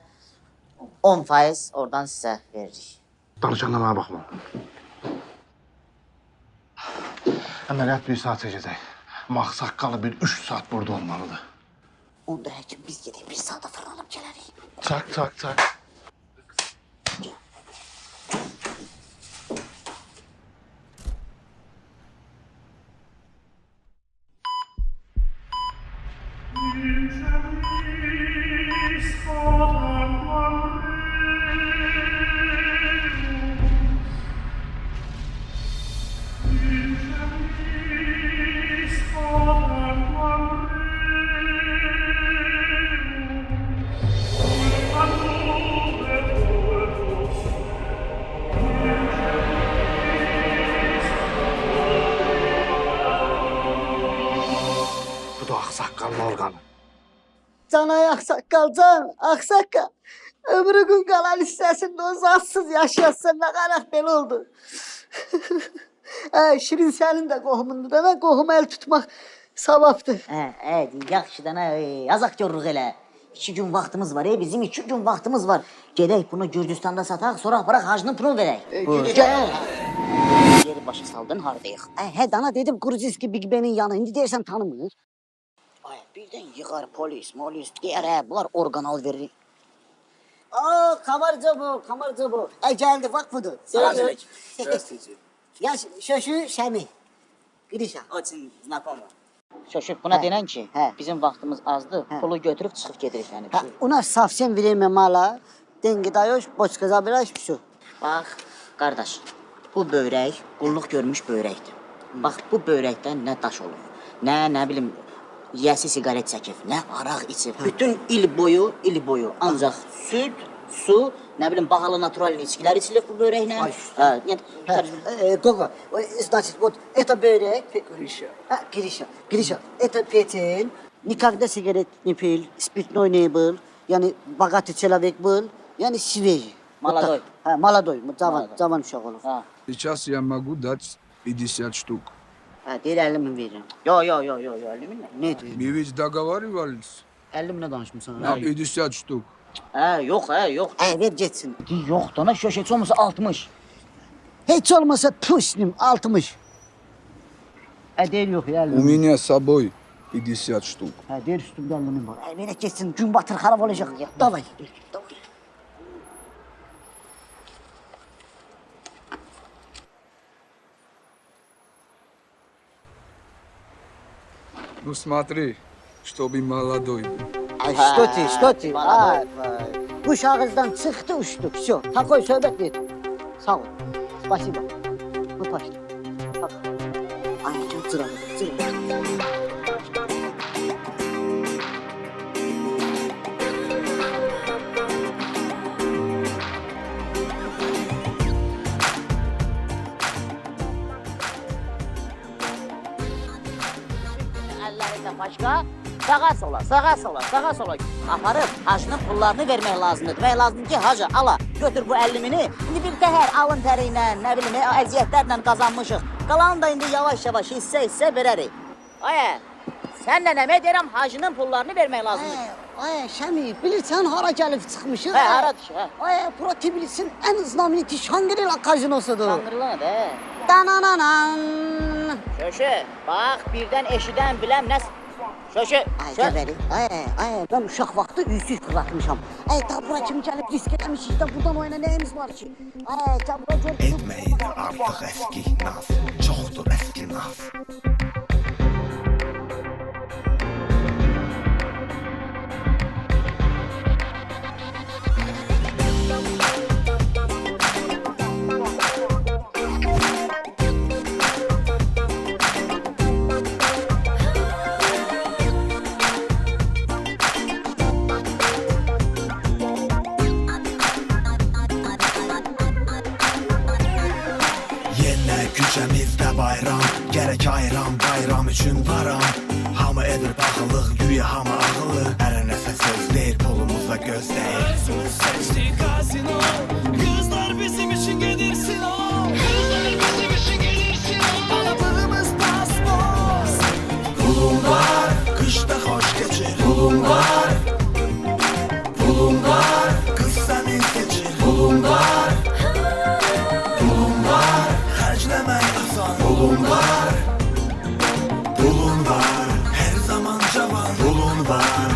10% oradan sizə veririk. Danışanla mənə baxma. Əməliyyat 1 saat çəkəcək. Aksaqqalı bir 3 saat burada olmalıdır. Onda həkim biz gedək 1 saata fırlanıb gələrik. Çak. Bu da Aksaqqalın orqanı. Canay Aksaqqal, Aksaqqal. Ömrü gün qalan hissəsində o zatsız yaşayasın, nə qaraq belə oldu. Şirin sənin də qohumundur da, mən qohuma el tutmaq Savabdır. Yaxşıdan azaq görürük elə. 2 gün vaxtımız var, bizim 2 gün vaxtımız var. Gedək bunu Gürcüstanda sataq, sonra aparaq hacının pulunu verək. Gel. Yeri başa saldın, hardayıq. He dana dedim Gruzinski Big Ben'in yanı. İndi dersen tanımır. Ay, birdən yığar polis, deyər, bunlar orqanal verir. Kamarca bu. Geldi bak budur. Ya şu Şemi. Gidişa. Очень знакомо. Şoşub buna denən ki, bizim vaxtımız azdır, pulu götürüb çıxıb gedirik yəni. У нас совсем время мало. Деньги даешь, бочка забираешь, все. Bax, qardaş, bu böyrək qulluq görmüş böyrəkdir. Bax, bu böyrəkdən nə daş olur, nə bilim, yiyəsi siqaret çəkib, nə araq içib. Bütün il boyu ancaq süd, su, nə bilim, bahalı natural içkilər içilir bu böyrəklə. Кога, значит, вот это бörek. Гриша. Это петель. Никогда сигарет не пил, спиртной не был. Yani богатый человек был. Yani свежий. Молодой. Молодой. Zaman uşaq olur. Сейчас я могу дать 50 штук. Deyir 50 min verirəm. Yo, 50 min nə? Ne diyor? Мы ведь договаривались 50 minə danışmısan. на 50 штук. Yox. Ver geçsin. Yox, dana şoş heç olmasa 60. Hiç olmasa pusnim 60. Deyir yok ya 50 У min. меня с собой 50 штук. Deyir üstümdə 50 min var. Ver geçsin. Gün batır xarab olacaq. Davay. Ну смотри, чтобы молодой был. Что ты? Kuş ağızdan çıktı uçtu. Все. Такой söhbət ver. Sağ ol. Спасибо. Bu paşta. Bak. Ay çok sıra. Əllərində başqa, sağa sola. Aparıb hacının pullarını vermək lazımdır. Demək lazımdır ki, hacı, ala, götür bu 50 mini. İndi bir təhər alın təri ilə, nə bilim, əziyyətlərlə qazanmışıq. Qalanı da indi yavaş hissə verərik. Ay, sənlə nəmə deyirəm, hacının pullarını vermək lazımdır. Ay Şami, bilirsən hara gəlib çıxmışıq? Hara düşür, Ay, bura Tbilisin ən znameniti Şangri-La kazinosudur. Şangri-La nə də? Danananan. Şöşü, bax, birdən eşidən biləm nə... Şöşü, Gəbəri. Ben uşaq vaxtı üsüz qıratmışam. Ta bura kimi gəlib risk eləmişik də buradan oyuna nəyimiz var ki? Bura gör. Etməyin artıq əski naz, çoxdur əski naz. Küçəmizdə bayram, gərək ayram, bayram üçün varam. Hamı edir baxılıq, güya hamı ağılır. Ərə nəsə söz deyir, pulumuzla göz deyir. Özümüz seçdik kazino, qızlar bizim için gedirsin o. Alabığımız paspas. Pulum var, qışda xoş keçir. Pulum var, qız səni seçir. Pulum var. Xərcləmək asan. Pulun var, hər zaman cavan. Pulun var.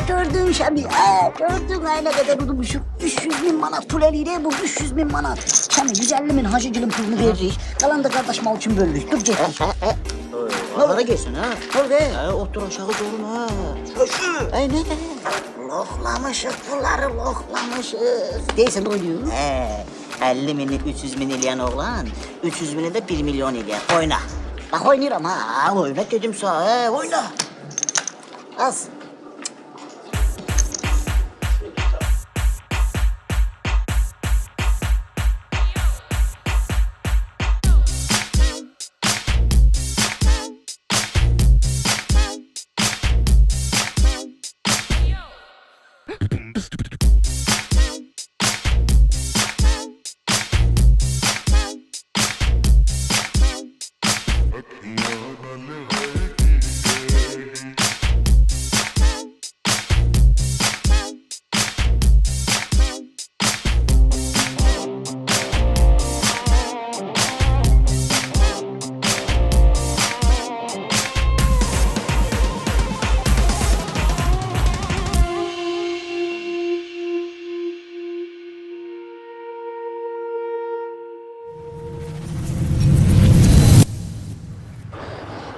Gördün Şami, gördün ne kadar udumuşum. 300 bin manat pul eliyle bu 300 bin manat. Şami 150 bin hacıcılın pulunu veririz. Kalan da kardeş mal için bölürüz. Dur getdik. Hara gelsin ha? Orada. Otur aşağı görün ha. Şöşü. Ne de? Loxlamışıq, bunları loxlamışıq. Deyirsən oynuyor. 50 mini 300 min eləyən oğlan, 300 mini də 1 milyon eləyər. Oyna. Bak oynayıram ha. Oyna dedim sana, oyna. Az.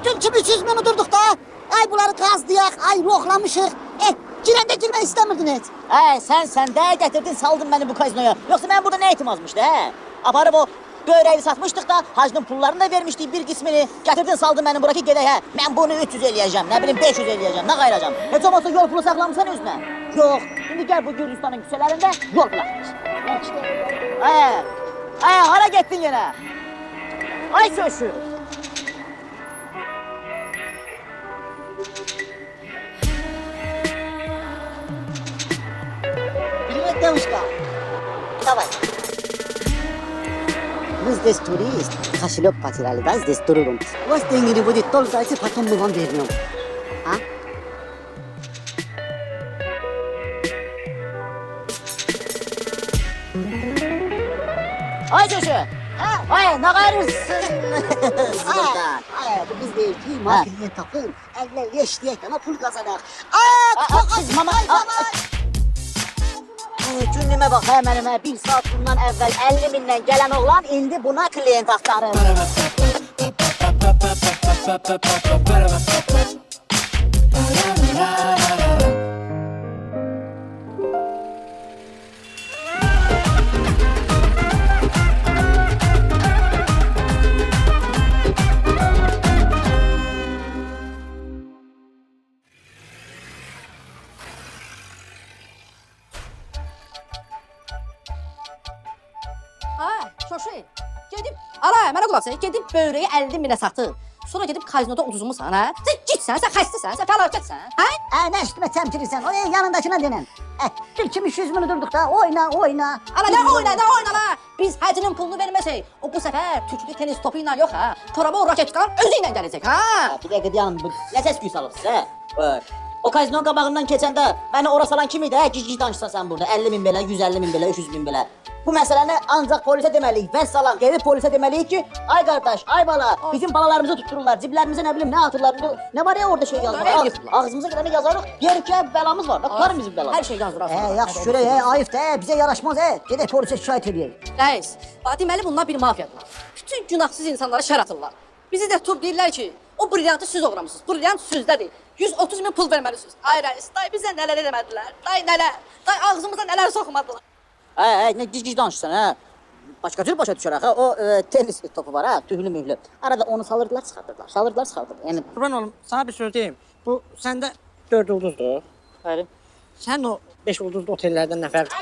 Dün kimi 300 mini durduk da. Ay bunları kazdıyak, ay rohlamışıq. Girəndə girmək istəmirdin heç. Sen de getirdin saldın beni bu kazinoya. Yoksa ben burada ne eğitim azmıştı he? Aparıp o böreği satmıştık da hacının pullarını da vermiştik bir kısmını. Getirdin saldın beni bırakıp gedək he. Ben bunu 300 eləyəcəm, ne bileyim 500 eləyəcəm, ne qayıracağım. Heç olmazsa yol pulu saxlamısan özünə. Yok, şimdi gel bu Gürcistan'ın küçələrində yol pulu hara getdin yenə? Ay söşü. Привет, девушка. Давай. Мы здесь турист. Кошелек потеряли, да, здесь турурум. У вас деньги не будет, только если потом мы вам вернем. А? Ay söşü. Ay ne qayırırsın? Ay, bu biz değil ki, makineye takın. Eller yeşliyek ama pul kazanak. Siz mama... Günlüme bak hemen hemen 1 saat bundan evvel 50 binden gelen oğlan indi buna klient aktarır. Şoşi, gedib, ala, mənə qulaq as, gedib böreği 50 minə satır. Sonra gedib kazinoda uduzmusan, hə? Sən gitsən, sən xəstəsən, sən fəlakətsən, hə? Ne üstüme temkilirsen, o yanındakine denen. Bir kim 300 mini durduk da, oyna, oyna. Ala, nə oyna, la? Biz həcinin pulunu verməsək, o bu səfər tüklü tenis topu ilə yox, hə? Toraba raketkan özü ilə gələcək, hə? Bir dəqiqə dayanın, nə səs küy salırsınız, hə? O kazinon qabağından keçəndə məni ora salan kim idi, hə? Gic-gic danışsan sən burada, 50 min belə, 150 min belə, 300 min belə. Bu məsələni ancaq polisə deməliyik, vəssalam, gedib polisə deməliyik ki, ay qardaş, ay bala, bizim balalarımızı tuttururlar, ciblərimizə nə bilim, nə atırlar, nə var ya orada şey yazmaq, ağzımıza gələni yazarıq, deyərik ki, bəlamız var, tutarım bizim bəlamız. Hər şey yazdıraq. Yaxşı görək, ayıp da, bize yaraşmaz, gedək polisə şikayət edəyək. Reis, deməli bunlar bir mafiyadılar. Bütün günahsız insanlara şər atırlar. Bizi də tutub deyirlər ki, o brilyantı siz oğramısınız, brilyant süzdədir. 130 min pul verməlisiniz. Ay reis, day bizə nələr eləmədilər, day nələr, day ağzımıza nələr soxmadılar. Ne gic-gic danışsan, hə? Başqa cür başa düşərək, hə? O tenis topu var, hə? Tühlü mühlü. Arada onu salırdılar, çıxardırdılar, salırdılar, çıxardırdılar. Yəni, Qurban olum, sana bir söz deyim. Bu səndə 4 ulduzdur. bəli. Sən o 5 ulduzlu otellərdən nə fərq?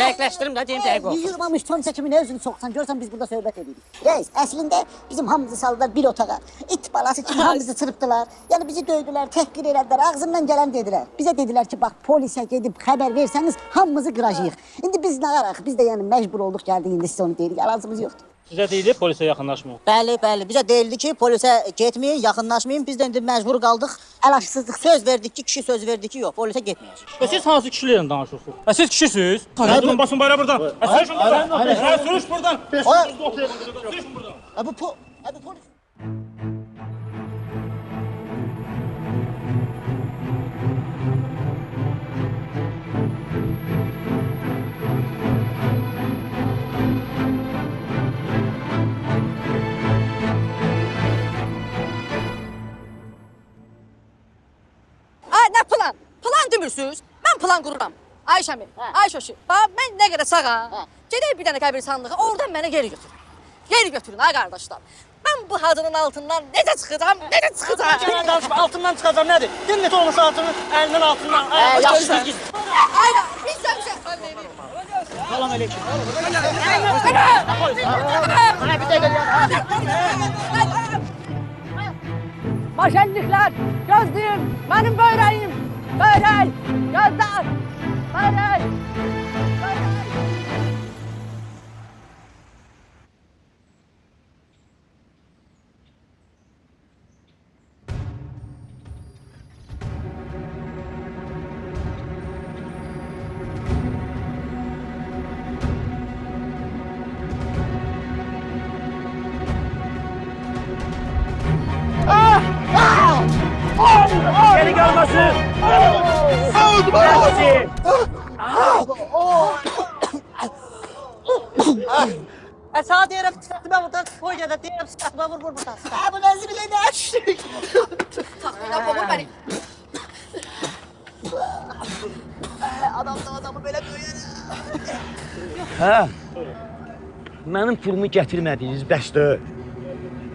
Dəqiqləşdirim də deyim dəqiq olsun. Yığılmamış ton çəkimi ne özünü soksan, görsən biz burada söhbət edirik. Reis, əslində bizim hamımızı saldılar bir otağa. İt balası kimi hamımızı çırptılar. Yani bizi dövdülər, təhqir elədilər, ağzından gələn dedilər. Bizə dedilər ki, bax polisə gedib xəbər versəniz hamımızı qıracağıq. İndi biz nə qaraq? Biz də yəni məcbur olduq gəldik, indi siz onu deyirik, əlacımız yoxdur. Sizə deyilib polisə yaxınlaşmayın. Bəli, bəli. Bizə deyildi ki, polisə getməyin, yaxınlaşmayın. Biz də indi məcbur qaldıq. Əlaçsızlıq. Söz verdik ki, kişi söz verdi ki, yox, polisə getməyəcək. Siz hansı kişilərlə danışırsınız? Siz kişisiniz? Durun, basın bayrağı buradan. Sürüş buradan. Sürüş buradan. Sürüş buradan. Bu polis. Ay, nə plan? Plan demirsiniz? Mən plan qururam. Ayşəmi, Ayşoşu, bax mən nə qədər sağam. Gedək bir dənə qəbirstanlığa, oradan mənə geri götürün. Geri götürün ha qardaşlar. Mən bu hadının altından necə çıxacağam, necə çıxacağam? Gələn danışma, altından çıxacam nədir? Dinnet olmasa altının, əlindən altından. Yaxşı. Ayda, biz də bir şey. Salam aleyküm. Maşenlikler, gözlüyüm, benim böreğim. Börek, gözler, börek. Geri kalmasın. Hepsi. Sana deyirəm, sifətimə buradan toy gədə, deyirəm sifətimə vur buradan. Bu nasıl bile ne açtık? Taxtına qovur beni. Adam da adamı böyle döyer. Hə. Mənim pulumu gətirmədiniz, bəsdir.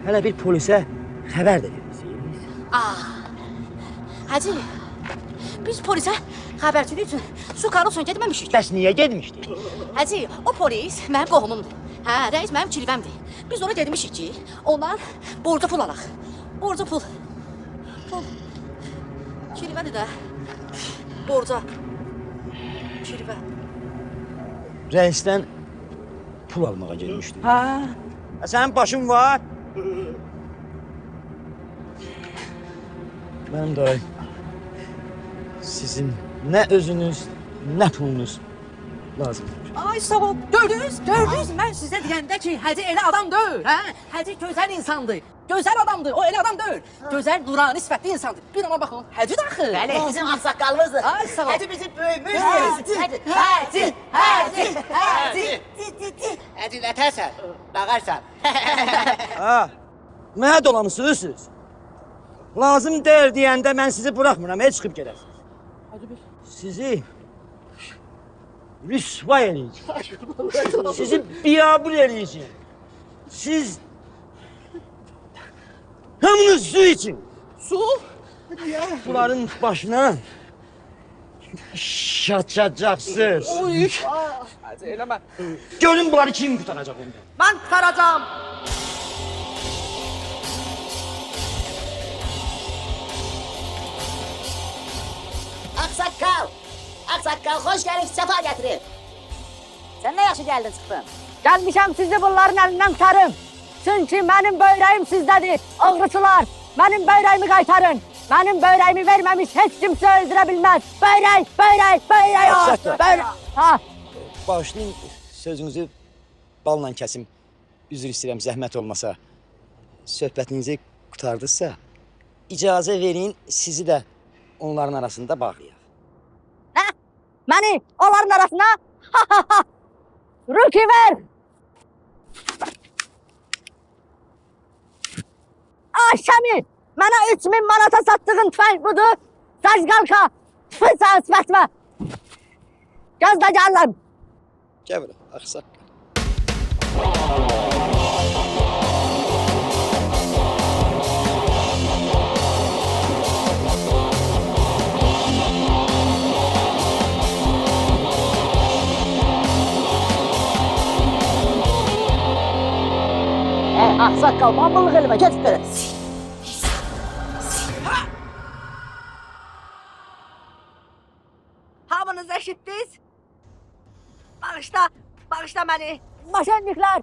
Hələ bir polisə xəbər də verirsiniz. Hacı, biz polisə xəbərçilik üçün su karosuna getməmişik. Bəs niyə getmişdik? Hacı, o polis mənim qohumumdur. Hə, rəis mənim çilvəmdir. Biz ona demişik ki, ondan borca pul alaq. Borca pul. Pul. Çilvədir də. Borca. Çilvə. Rəisdən pul almağa gelmişdik. Hə. Sənin başın var. Mənim dayı, sizin nə özünüz, nə pulunuz lazımdır. Ay sağ ol. Gördünüz? Gördünüz? Mən sizə deyəndə ki, Hacı elə adam deyil. Hə? Hacı gözəl insandır. Gözəl adamdır. O elə adam deyil. Gözəl, nurani sifətli insandır. Bir ona baxın. Hacı da axı. Bəli, bizim ağsaqqalımızdır. Ay sağ ol. Hacı bizim böyümüzdür. Hacı. Həcə nətərsən, bağarsan. Ha, mənə dolanırsınız siz. Lazım deyil deyəndə mən sizi buraxmıram, heç çıxıb gedəsiniz. Sizi rüsva eləyəcəm. Sizi biabır eləyəcəm. Siz hamınız su için. Su? Bunların başına şaçacaksınız. Oy. Görün bunları kim kurtaracak ondan. Mən qurtaracağam. Ağsaqqal. Ağsaqqal, xoş gəlib, səfa gətirib. Sən nə yaxşı gəldin, çıxdın? Gəlmişəm sizi bunların əlindən tutarım. Çünki mənim böyrəyim sizdədir. Ağrıçılar, mənim böyrəyimi qaytarın. Mənim böyrəyimi verməmiş heç kimsə öldürə bilməz. Böyrək, böyrək, böyrək. Böyrək. Ha. Bağışlayın sözünüzü balla kəsim. Üzr istəyirəm zəhmət olmasa. Söhbətinizi qurtardınızsa, icazə verin sizi də onların arasında bağlayaq. Hə? Məni onların arasına? Ruki ver. Şəmi, mənə 3000 manata satdığın tüfəng budur. Saç qalka, tüfü sağ sifətimə. Gözlə gəlirəm. Gəl bura, axsaq. Ağsaqqal, mamıllıq eləmə, geç belə. Hamınız eşitdiniz? Bağışla məni. Maşenliklər,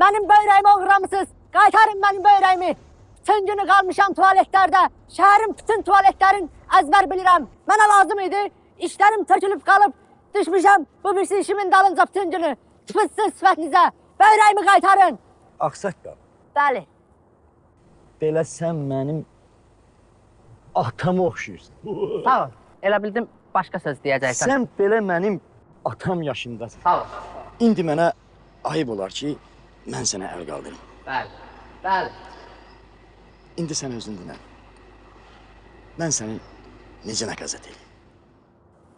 mənim böyrəyimi oğurlamısınız. Qaytarın mənim böyrəyimi. Bütün günü qalmışam tualetlərdə. Şəhərin bütün tualetlərin əzbər bilirəm. Mənə lazım idi. İşlərim tökülüb qalıb. Düşmüşəm bu birisi işimin dalınca bütün günü. Tıpıtsız sifətinizə. Böyrəyimi qaytarın. Axsaqqal, Bəli. belə sən mənim atama oxşuyursun. Sağ ol. Elə bildim başqa söz deyəcəksən. Sən belə mənim atam yaşındasın. Sağ ol. İndi mənə ayıb olar ki, mən sənə əl qaldırım. Bəli. Bəli. İndi sən özün dinlə. Mən səni necə nəqazət edeyim?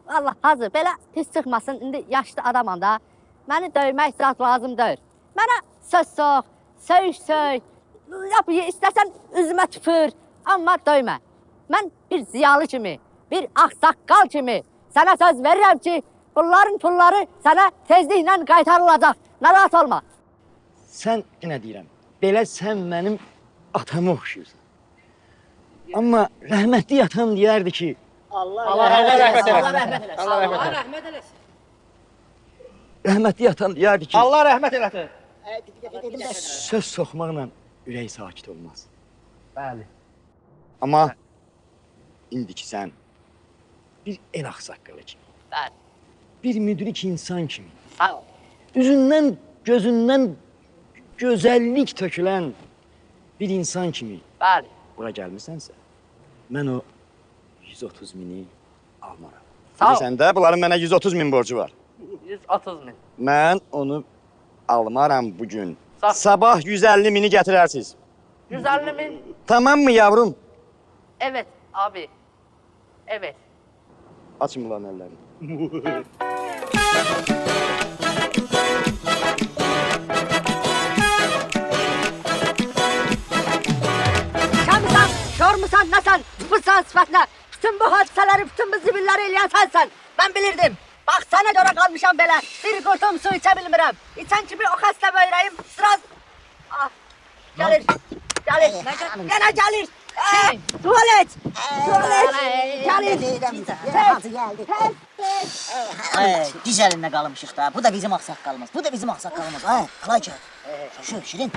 Allah hazır, belə pis çıxmasın. İndi yaşlı adamam da. Məni döymək zat lazım deyil. Mənə söz sox, söyüş, istəsən üzümə tüpür, amma döymə. Mən bir ziyalı kimi, bir ağsaqqal kimi sənə söz verirəm ki, bunların pulları sənə tezliklə qaytarılacaq. Narahat olma. Sən yenə deyirəm, belə sən mənim atama oxşuyursan. Amma rəhmətli atam deyərdi ki, Allah rəhmət eləsin. Allah rəhmət eləsin. rəhmətli atam deyərdi ki, Allah rəhmət eləsin. söz soxmaqla ürək sakit olmaz. Bəli. Amma indiki sən bir el ağsaqqalı kimi, Bəli. bir müdrik insan kimi, Sağ ol. üzündən, gözündən gözəllik tökülən bir insan kimi Bəli. bura gəlmisənsə, mən o 130 mini almaram. Sağ ol. Bilirsən də, bunların mənə 130 min borcu var. 130 min. Mən onu almaram bugün. Sağ ol. Sabah 150 mini gətirərsiniz. 150 min. Tamam mı yavrum? Evet abi. Evet. Açın bunların əllərini. Şamısan, şormusan, nasan, tıpırsan sıfatla. Bütün bu hadiseleri, bütün bu zibilleri eləyən sənsən. Ben bilirdim. Bak sana göre kalmışam belə. Bir kurtum su içe bilmirəm. İçen kimi o xəstə böyrəyim. Sıraz. Ah. Gelir. Gelir. Gene gelir. Tuvalet. Tuvalet. Gelir. Diz əlində qalmışıq da. Bu da bizim ağsaqqalımız. Bu da bizim ağsaqqalımız. Ha, Alayca. Şu Şirin,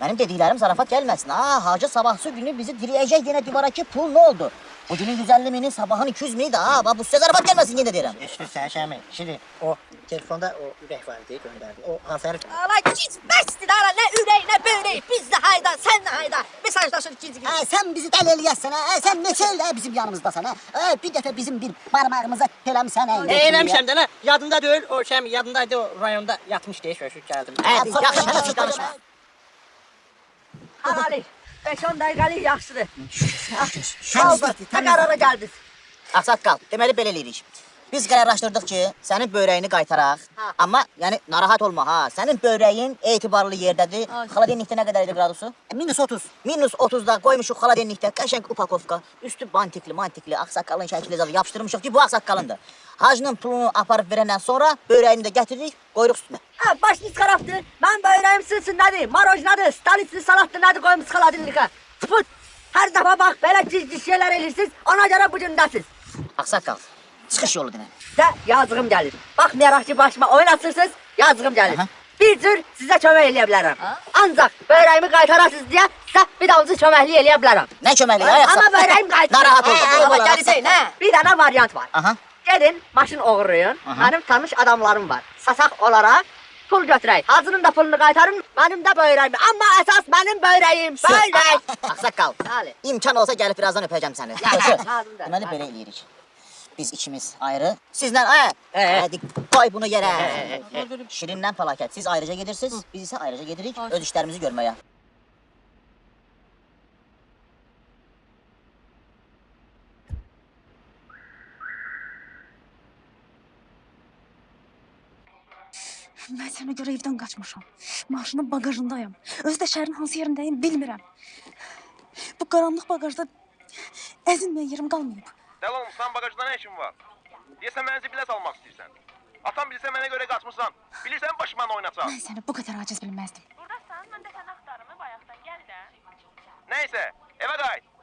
benim dediklerim zarafat gelmesin. Ha, Hacı sabahsı günü bizi direyecek yine divara ki pul ne oldu? Bugünün 150 mini, sabahın 200 mini de ha. Bu size zarafat gelmesin yine derim. Eşidirsən Şəmi? Şimdi o telefonda o ürək var deyə göndərdi. O hansı hərif? Ala gizməzdir ala. Ne ürək, ne bövrək. Biz de hayda, sen de hayda. Mesajlaşır giz. Ha, sen bizi deli eləyəsən ha. Sen neçə ilə bizim yanımızdasan ha. Bir dəfə bizim bir parmağımıza eləmsən ha. Eləmişəm də nə? Yadında deyil. O Şəmi yadındaydı o rayonda yatmış deyə şöşük gəldim. Yaxşı danışma. Ali, 5-10 dəqiqəlik yaxşıdır. Oldu, qərara gəldiniz. Ağsaqqal, deməli belə eləyirik. Biz qərarlaşdırdıq ki, sənin bövrəyini qaytaraq. Amma yəni narahat olma ha. Sənin bövrəyin etibarlı yerdədir. Xaladenlikdə nə qədər idi qradusu? Minus 30. Minus 30'da koymuşuq xaladenlikdə qəşəng upakovka. Üstü mantikli ağsaqqalın şəkli zadı yapışdırmışıq ki, bu ağsaqqalındır. Hacının pulunu aparıb verəndən sonra bövrəyini də gətiririk, qoyuruq üstünə. Ha, başınız qarabdır. Mən bövrəyim sizin nədir? Marojnadır, stalitli salatdır, nədir qoymuş xaladenlikə? Tıpıt. Hər dəfə bax, belə ciz şeylər eləyirsiniz, ona görə bu gündəsiz. Ağsaqqal, çıxış yolu demə. Sizə yazığım gəlir. Baxmayaraq ki, başıma oyun açırsınız, yazığım gəlir. Bir cür sizə kömək eləyə bilərəm. Ancaq bövrəyimi qaytarasınız deyə sizə bir davuzı köməklik eləyə bilərəm. Nə köməkliyi ayaqsa? Amma bövrəyim qaytar. Narahat olma. Gəlisəyin, hə? Bir dənə variant var. Gedin, maşın oğurlayın. Mənim tanış adamlarım var. Sataq olaraq pul götürək. Hacının da pulunu qaytarın, mənim də bövrəyim. Amma əsas mənim bövrəyim. Bövrək. Ağsaqqal, imkan olsa gəlib birazdan öpəcəm səni. Lazımdır. Deməli belə eləyirik. Biz ikimiz ayrı. Sizlə hadi qoy bunu yerə. Şirinlə fəlakət. Siz ayrıca gedirsiniz, biz isə ayrıca gedirik öz işlərimizi görməyə. Mən sənə görə evdən qaçmışam. Maşının bagajındayım. Özü də şəhərin hansı yerindəyim bilmirəm. Bu qaranlıq bagajda əzinməyən yerim qalmayıb. Dəl olmuşsan, bagajda nə işin var? Deyəsən mənə zibilə salmaq istəyirsən. Atam bilsə mənə görə qaçmışsan. Bilirsən başıma oynatacaq. Mən səni bu qədər aciz bilməzdim. Buradasan, mən də səni axtarımı bayaqdan gəl də. Nəysə, evə qayıt.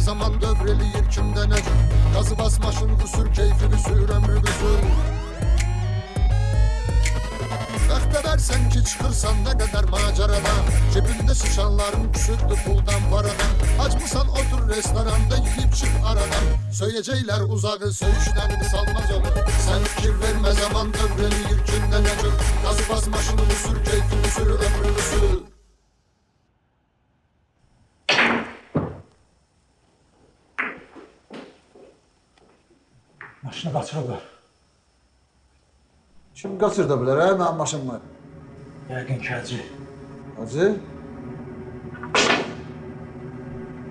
zaman dövreliyir kimdə nə cür Gazı basmaşın qüsur, keyfini sür, ömrü qüsur Bəxtə versən ki çıxırsan nə qədər macerada Cebində şişanların küsürdü puldan paradan Acmısan otur restoranda yiyip çık aradan Söyleyecekler uzağı söyüşlerini salmaz olur Sen fikir verme zaman dövreliyir kimdə nə cür Gazı basmaşın qüsur, keyfini sür, ömrü qüsur Maşını qaçırıblar. Kim qaçırda bilər, hə? Mənim maşım var. Yəqin ki, Hacı. Hacı?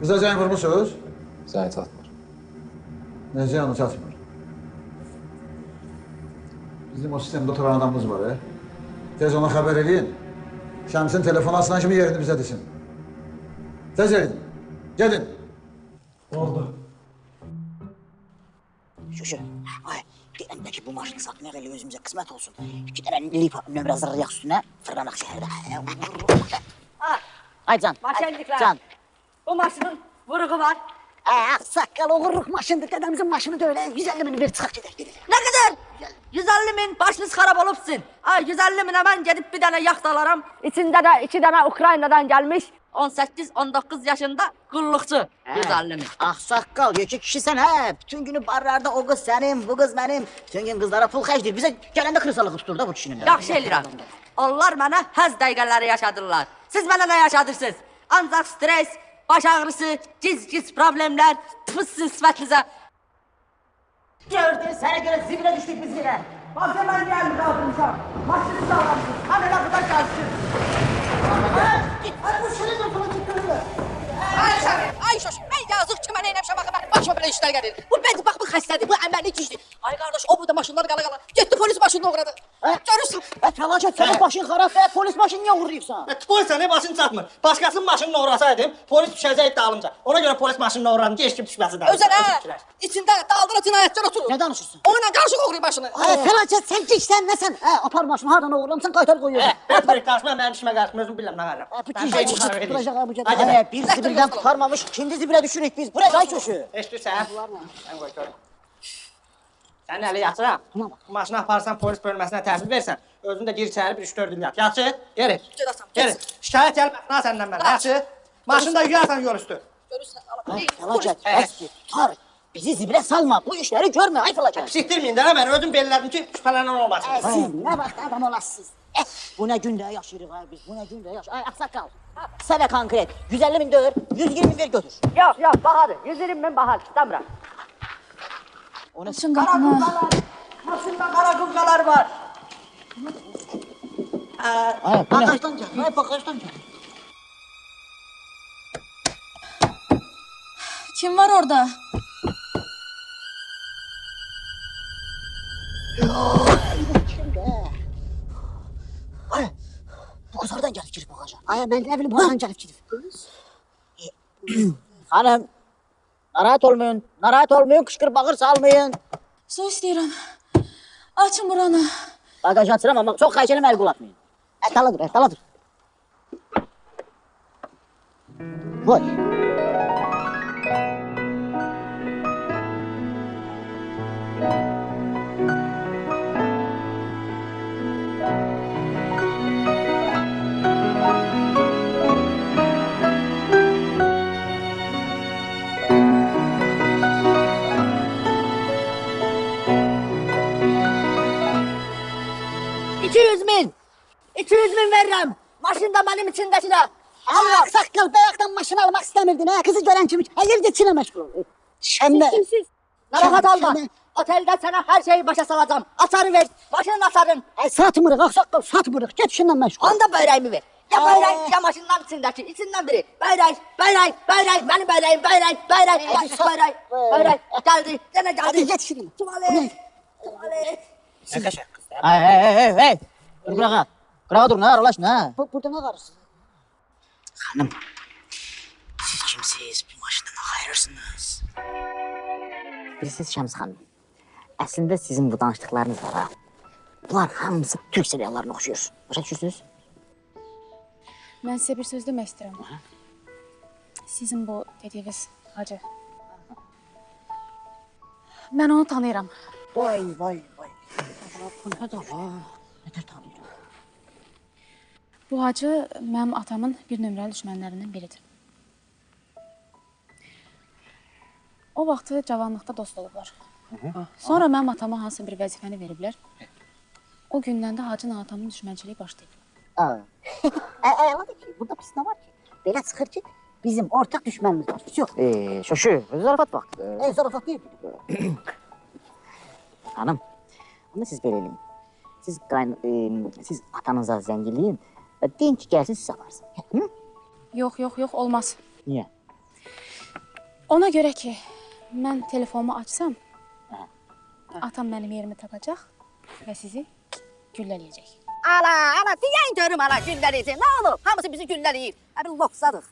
Qıza zəng vurmusunuz? Zəng çatmır. Necə yanı çatmır? Bizim o sistemdə oturan adamımız var, hə? Tez ona xəbər edin. Şəmsin telefonu açılan kimi yerini bizə desin. Tez edin. Gedin. Oldu. Şuşu, ay, deyəndə ki bu maşını satmayaq elə özümüzə qismət olsun. 2 dənə lip nömrə hazırlayaq üstünə, fırlanaq şəhərdə. Ay can, Maşenlikler. can. Bu maşının vuruğu var. Saqqal oğurluq maşındır, dədəmizin maşını da öyle 150 bin ver çıxaq gedək. Ne kadar? 150 bin başınız xarab olubsun. Ay 150 binə mən gedib bir dənə yaxt alaram. İçində də 2 dənə Ukraynadan gəlmiş 18-19 yaşında qulluqçu. 150 bin. Ah saqqal, yekə kişisən hə. Bütün günü barlarda o qız sənin, bu qız mənim. Bütün gün qızlara pul xərcləyir. Bizə gələndə kırsalıq tutur da bu kişinin. Yaxşı eləyirəm. Onlar mənə həz dəqiqələri yaşadırlar. Siz mənə nə yaşadırsınız? Ancaq stres, baş ağrısı, giz problemlər, tıfıssın sifətinizə. Gördün, sənə görə zibilə düşdük biz yine. Bax, mən gəlmi qaldırmışam. Maşını sağlamışsın. Hani qapıdan gəlsin. Ay bu şöyle de falan tutuyorlar. Ay şoş, mən yazıq ki, mən eyləmişəm, axı mənim başıma belə işlər gəlir. Bu bədbax, bu xəstədir, bu əməlli kişidir. Ay qardaş, o burada maşınlar qala. Getdi polis maşınını uğradı. Görürsən. Fəlakət, sənin başın xarabdır, polis maşını niyə uğrayıbsan? Polis səni başın çatmır. Başqasının maşınını uğrasaydım, polis düşəcəkdi dalımca. Ona görə polis maşınını uğradım, geçkim düşməsi də. Özən hə, içində daldıra cinayətçər oturur. Nə danışırsın? Onunla qarışıq uğrayıb başını. Fəlakət sen giksən nəsən? Apar maşını hardan uğurlamsan qaytar koyuyorsun. Etmərik, qarşıma mənim işimə qarşıma, özüm biləm nə qarım. Bu giksən tutulacaq abi. Hadi bir zibildən qurtarmamış, ikinci zibilə düşürük biz. Buraya çay köşü. Eşidirsən? Sən qoy görüm. Sən əli yatıraq. Bu maşını aparsan polis bölməsinə təhvil versən, özün də gir içəri bir 3-4 il yat. Yaxşı? Geri. Geri. Şikayət gəlməsin ha səndən mən. Yaxşı? Maşını da yuyarsan yol üstü. Fəlakət, əski, tutar. Bizi zibilə salma, bu işləri görmə, ay fəlakət. Pislikdirməyin də mən özüm belirlədim ki, şübhələnən olmasın. Siz nə vaxt adam olasınız? Bu nə gündə yaşayırıq ay biz, bu nə gündə yaşayırıq. Ay axsaqqal, qısa və konkret, 150 min döyür, 120 min ver götür. Yox, bahadır. 120 min bahar, istəmirəm. Açın qapını. Maşında qara qızqalar var. Ay, bu nə? Bagajdan gel, ay bagajdan gel. Kim var orada? Ay, bu kız oradan gelip girip bagaja. Ay ben ne bileyim buradan gelip gidip. Hanım, narahat olmayın, kışkır bağır salmayın. Su istəyirəm. Açın buranı. Bagajı açıram ama çok kayçelim el kullatmayın. Daladır. Vay. $200.000 veririm. Maşında benim içindekine. Allah sakkal beyaktan maşını almak istemirdin ha. Kızı gören kim? Hayır geçine meşgul ol. Şembe. Kimsiz? Narahat olma. Otelde sana her şeyi başa salacağım. Atarı ver, başının atarın. Ay satmırık aksakkal satmırık. Get şundan meşgul. Onda böreğimi ver. Ya böreğim ya maşından içinden biri. Böreğim, benim böreğim. Geldi, gene geldi. Hadi get şunu. Tuvalet. Hey. Dur bırak. Kırağa dur, ne aralaşın ha? Burada ne karısı? Hanım, siz kimsiz? Bu maşından hayırsınız. Bilirsiniz Şəms xanım, əslində sizin bu danışdıqlarınız var ha. Bunlar hamısı Türk seriallarına oxşuyur. Başa düşürsünüz? Mən sizə bir söz demək istəyirəm. Sizin bu dediyiniz hacı Mən onu tanıyıram. Vay vay vay. Bu nə da var? Nədir tanıyıram? Bu hacı mənim atamın bir nömrəli düşmənlərindən biridir. O vaxtı cavanlıqda dost olublar. Sonra mənim atama hansısa bir vəzifəni veriblər. O gündən də hacının atamın düşmənçiliyi başlayıb. Əladır ki, burada pis nə var ki? Belə çıxır ki, bizim ortaq düşmənimiz var. Yox. Şöşü, zarafat vaxtı. Zarafat deyil. Hanım, ama siz belə eləyin. Siz atanıza zəngiliyin və deyin ki, gəlsin siz alarsın. Hı? Yox, olmaz. Niyə? Ona görə ki, mən telefonumu açsam, atam mənim yerimi tapacaq və sizi güllələyəcək. Ala, deyən görüm ala güllələyəcək. Nə olur? Hamısı bizi güllələyir. Bir loksadıq.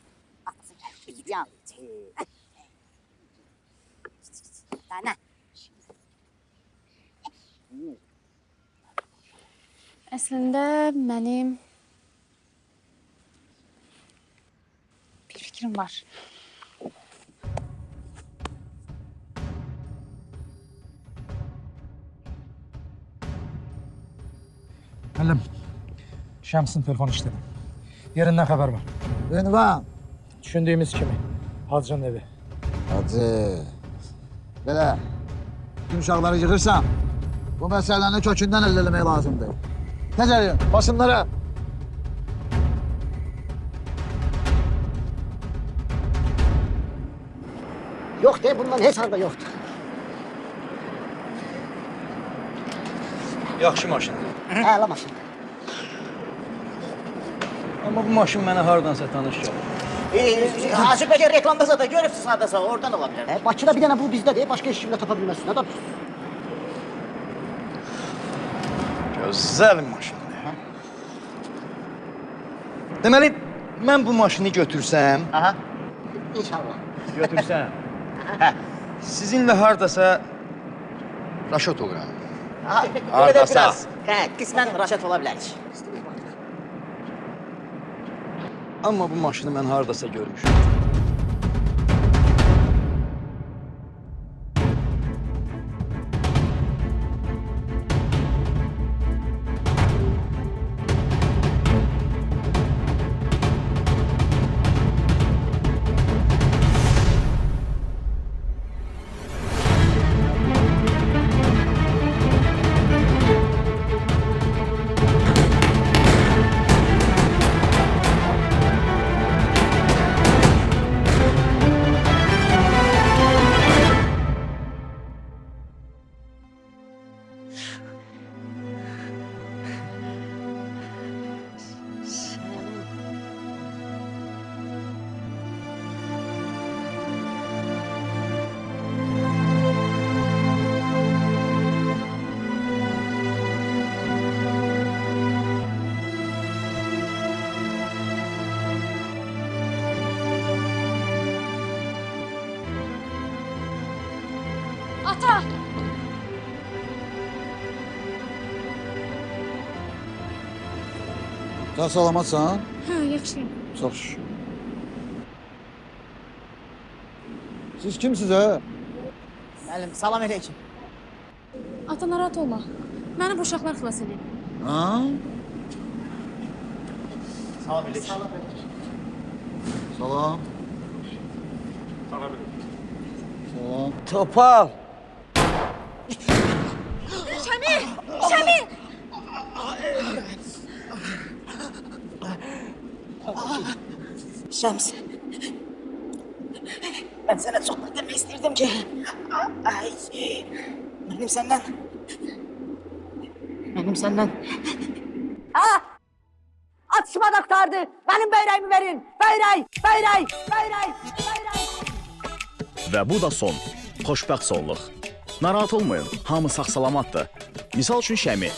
Atası gəlir. Yan. Nə? Əslində mənim bir fikrim var. Müəllim, Şəmsin telefonu işlədi. Yerindən xəbər var. Ünvan. Düşündüyümüz kimi, Hacı'nın evi. Hacı. Belə, tüm uşaqları yığırsan, bu məsələni kökündən əldə eləmək lazımdır. Necədir? Basınlara. Yox de, bundan heç halda yoxdur. Yaxşı maşındır. Əla maşın. Amma bu maşın mənə hardansa tanış gəlir. Hacı Bəkər reklamda da görürsünüz hardasa, oradan ola bilər. Bakıda bir dənə bu bizdədir, başqa heç kimdə tapa bilməzsin. Nə yapıyorsun? Gözəl maşındır. Deməli, mən bu maşını götürsəm... Aha. İnşallah. Götürsəm. Sizinlə hardasa raşot oluram. Hardasa. Biraz, qismən raşat ola bilərik. Amma bu maşını mən hardasa görmüşüm. Ata! Sən salamatsan? Hə, yaxşıyam. Çox şükür. Siz kimsiz hə? Müəllim, salam əleykum. Ata, narahat olma. Məni bu uşaqlar xilas edib. Ha? Salam əleykum. Salam. Salam. Salam. Topal. Şəmi! Şəmi! Şəms. Mən sənə çoxdan demək istirdim ki... Mənim səndən... Atışma doktordu. Benim böreğimi verin. Börek. Və bu da son. Xoşbəxt sonluq. Narahat olmayın, hamı sağ-salamatdır. Misal üçün Şəmi.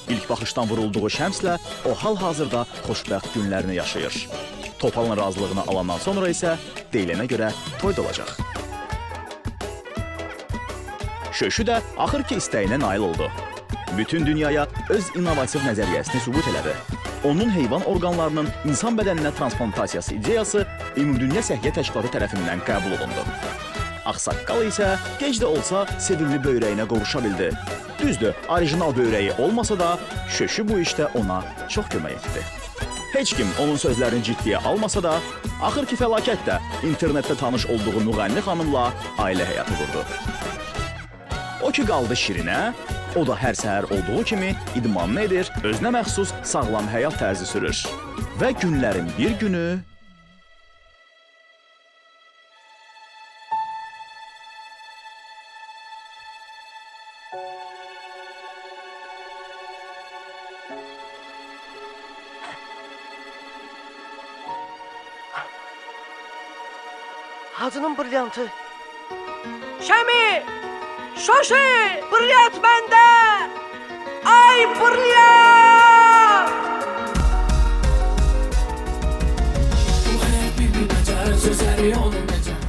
İlk baxışdan vurulduğu Şəmslə o hal-hazırda xoşbəxt günlərini yaşayır. Topalın razılığını alandan sonra isə deyilənə görə toy da olacaq. Şöşü də axır ki istəyinə nail oldu. Bütün dünyaya öz innovativ nəzəriyyəsini sübut elədi. Onun heyvan orqanlarının insan bədəninə transplantasiyası ideyası Ümumdünya Səhiyyə Təşkilatı tərəfindən qəbul olundu. Ağsaqqal isə gec də olsa sevimli böyrəyinə qovuşa bildi. Düzdür, orijinal böyrəyi olmasa da, Şöşü bu işdə ona çox kömək etdi. Heç kim onun sözlərini ciddiyə almasa da, axır ki fəlakət də internetdə tanış olduğu müğənni xanımla ailə həyatı qurdu. O ki qaldı Şirinə, o da hər səhər olduğu kimi idmanını edir, özünə məxsus sağlam həyat tərzi sürür. Və günlərin bir günü Hacının brilyantı. Şəmi! Şoşi! Brilyant məndə! Ay brilyant! Bu həyat bir-bir nəcər, sözləri onun nəcər.